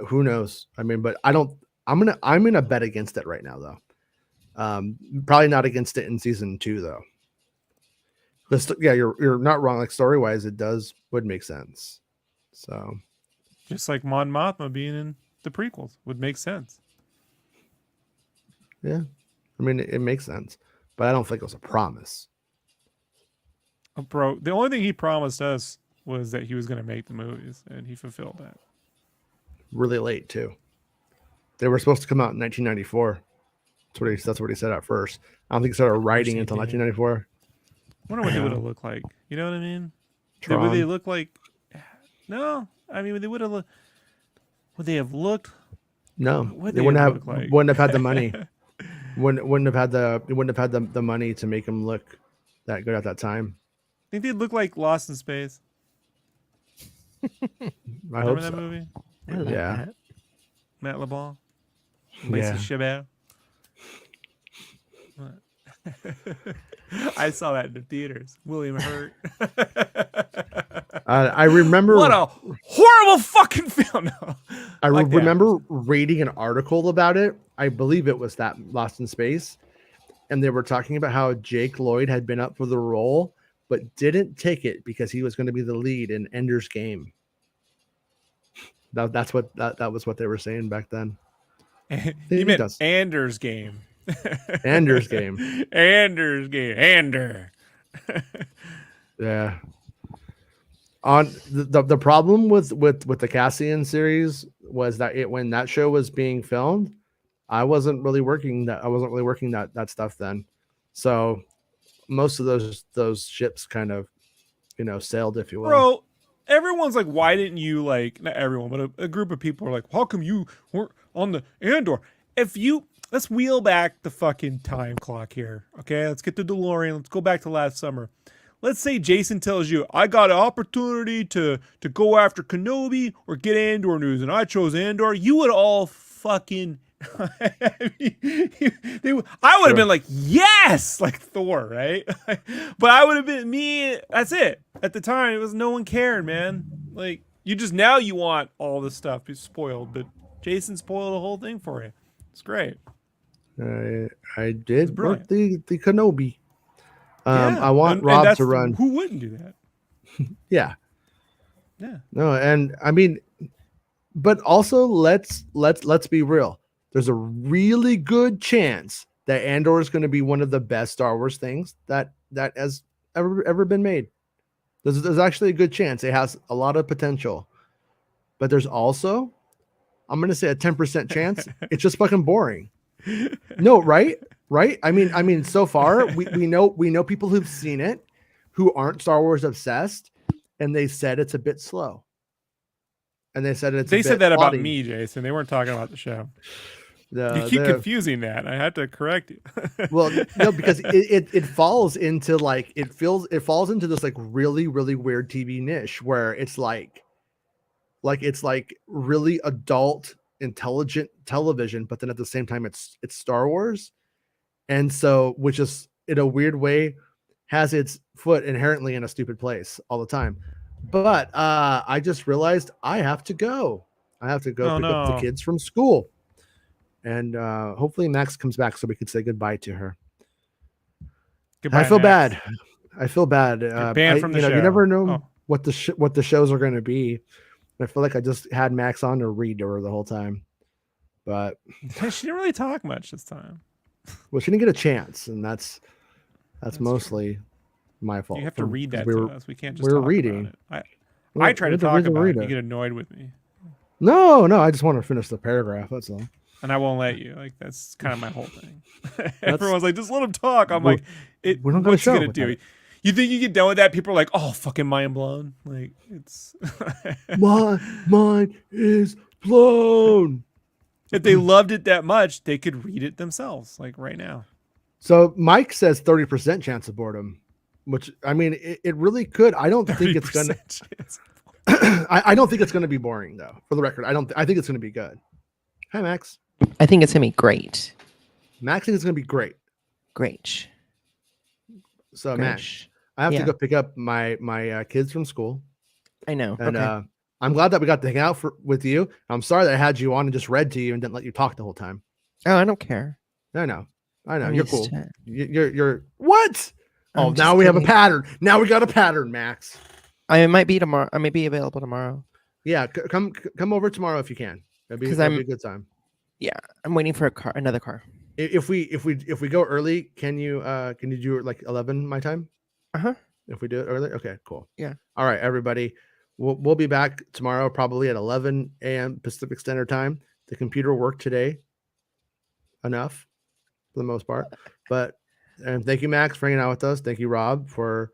[SPEAKER 2] who knows? I mean, but I'm gonna bet against it right now though. Probably not against it in season 2 though. Because yeah, you're not wrong. Like story wise, would make sense. So
[SPEAKER 3] just like Mon Mothma being in the prequels would make sense.
[SPEAKER 2] Yeah, I mean it makes sense, but I don't think it was a promise.
[SPEAKER 3] Oh, bro, the only thing he promised us was that he was going to make the movies, and he fulfilled that.
[SPEAKER 2] Really late too. They were supposed to come out in 1994. That's what he said at first. I don't think he started writing until 1994.
[SPEAKER 3] I wonder what they would have looked like. You know what I mean?
[SPEAKER 2] Tron.
[SPEAKER 3] Would they look like? No, I mean they would have looked. Would they have looked?
[SPEAKER 2] No,
[SPEAKER 3] What
[SPEAKER 2] they wouldn't have had the money. wouldn't have had the money to make them look that good at that time.
[SPEAKER 3] Think they'd look like Lost in Space?
[SPEAKER 2] I hope
[SPEAKER 3] that
[SPEAKER 2] so.
[SPEAKER 3] movie?
[SPEAKER 2] Yeah.
[SPEAKER 3] Matt LeBlanc, Lacey Chabert. I saw that in the theaters. William Hurt.
[SPEAKER 2] I remember
[SPEAKER 3] what a horrible fucking film. No.
[SPEAKER 2] I remember reading an article about it. I believe it was that Lost in Space, and they were talking about how Jake Lloyd had been up for the role but didn't take it because he was going to be the lead in Ender's Game. That's what that was what they were saying back then.
[SPEAKER 3] You meant Anders game.
[SPEAKER 2] Anders game.
[SPEAKER 3] Anders game. Ander.
[SPEAKER 2] Yeah. On the problem with the Cassian series was that when that show was being filmed, I wasn't really working that stuff then. So most of those ships kind of, sailed, if you will.
[SPEAKER 3] Bro, everyone's like, why didn't you, like, not everyone, but a group of people are like, how come you weren't on the Andor? Let's wheel back the fucking time clock here. Okay, let's get the DeLorean. Let's go back to last summer. Let's say Jason tells you, I got an opportunity to go after Kenobi or get Andor news, and I chose Andor. You would all fucking... I would have been like, yes, like Thor, right? But I would have been me. That's it. At the time, it was no one cared, man. Like, now you want all this stuff be spoiled, but Jason spoiled the whole thing for you. It's great.
[SPEAKER 2] I did work the Kenobi.
[SPEAKER 3] Yeah.
[SPEAKER 2] I want Rob to run.
[SPEAKER 3] Who wouldn't do that?
[SPEAKER 2] Yeah.
[SPEAKER 3] Yeah.
[SPEAKER 2] No, and I mean, but also let's be real. There's a really good chance that Andor is going to be one of the best Star Wars things that has ever been made. There's actually a good chance. It has a lot of potential, but there's also, I'm going to say, a 10% chance it's just fucking boring. No, right? I mean, so far we know people who've seen it who aren't Star Wars obsessed, and they said it's a bit slow. And they said
[SPEAKER 3] said that about me, Jason. They weren't talking about the show. You keep confusing that. I had to correct you.
[SPEAKER 2] Well, no, because it falls into it falls into this like really, really weird TV niche where it's like really adult, intelligent television, but then at the same time it's Star Wars. And so, which is in a weird way has its foot inherently in a stupid place all the time. But I just realized I have to go. Pick up the kids from school. And hopefully Max comes back so we could say goodbye to her.
[SPEAKER 3] Goodbye,
[SPEAKER 2] I feel
[SPEAKER 3] Max.
[SPEAKER 2] bad. I feel bad.
[SPEAKER 3] Banned from the show.
[SPEAKER 2] You never know what the shows are going to be. I feel like I just had Max on to read to her the whole time. But
[SPEAKER 3] she didn't really talk much this time.
[SPEAKER 2] Well, she didn't get a chance, and that's mostly my fault.
[SPEAKER 3] You have to read that to us. We can't just.
[SPEAKER 2] We were
[SPEAKER 3] talk
[SPEAKER 2] reading.
[SPEAKER 3] About it. I try to talk about it. You get annoyed with me.
[SPEAKER 2] No. I just want to finish the paragraph. That's all.
[SPEAKER 3] And I won't let you. Like, that's kind of my whole thing. Everyone's like, just let him talk. I'm like, what's he gonna do? You think you get done with that? People are like, oh, fucking mind blown. Like, it's
[SPEAKER 2] my mind is blown.
[SPEAKER 3] If they loved it that much, they could read it themselves, like right now.
[SPEAKER 2] So Mike says 30% chance of boredom, which I mean, it really could. I don't think it's gonna. I don't think it's gonna be boring though. For the record, I think it's gonna be good. Hi, Max.
[SPEAKER 4] I think it's gonna be great.
[SPEAKER 2] Max thinks it's gonna be great.
[SPEAKER 4] Great.
[SPEAKER 2] So Max, I have to go pick up my kids from school.
[SPEAKER 4] I know.
[SPEAKER 2] And
[SPEAKER 4] okay.
[SPEAKER 2] I'm glad that we got to hang out with you. I'm sorry that I had you on and just read to you and didn't let you talk the whole time.
[SPEAKER 4] Oh, I don't care.
[SPEAKER 2] I know.
[SPEAKER 4] I'm
[SPEAKER 2] You're cool. You're what?
[SPEAKER 4] I'm
[SPEAKER 2] oh, now we have a pattern. Now we got a pattern, Max.
[SPEAKER 4] I might be tomorrow. I may be available tomorrow.
[SPEAKER 2] Yeah, come over tomorrow if you can. That'd be a good time.
[SPEAKER 4] Yeah, I'm waiting for another car.
[SPEAKER 2] If we go early, can you do it like 11 my time? If we do it early, okay, cool.
[SPEAKER 4] Yeah.
[SPEAKER 2] All right, everybody. We'll be back tomorrow, probably at 11 a.m. Pacific Standard Time. The computer worked today enough for the most part, and thank you, Max, for hanging out with us. Thank you, Rob, for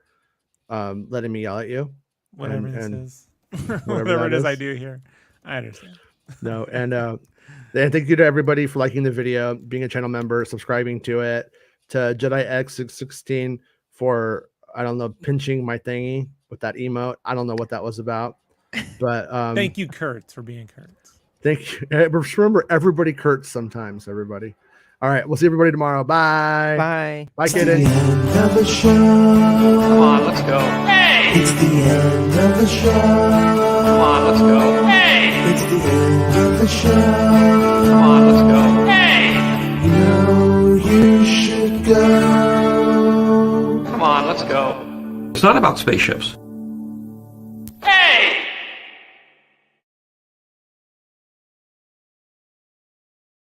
[SPEAKER 2] letting me yell at you.
[SPEAKER 3] Whatever this is, whatever it is I do here, I understand.
[SPEAKER 2] No, and thank you to everybody for liking the video, being a channel member, subscribing to it, to Jedi X616 for, I don't know, pinching my thingy with that emote. I don't know what that was about, but
[SPEAKER 3] thank you, Kurt, for being Kurt.
[SPEAKER 2] Thank you. Remember, everybody Kurtz sometimes. Everybody. All right, we'll see everybody tomorrow. Bye.
[SPEAKER 4] Bye.
[SPEAKER 2] Bye, kidding.
[SPEAKER 1] Of the show.
[SPEAKER 5] Come on, let's go. Hey!
[SPEAKER 1] It's the end of the show.
[SPEAKER 5] Come on, let's go. Hey!
[SPEAKER 1] It's the end of the show.
[SPEAKER 5] Come on, let's go. Hey!
[SPEAKER 1] You know you should go.
[SPEAKER 5] Come on, let's go. It's not about spaceships.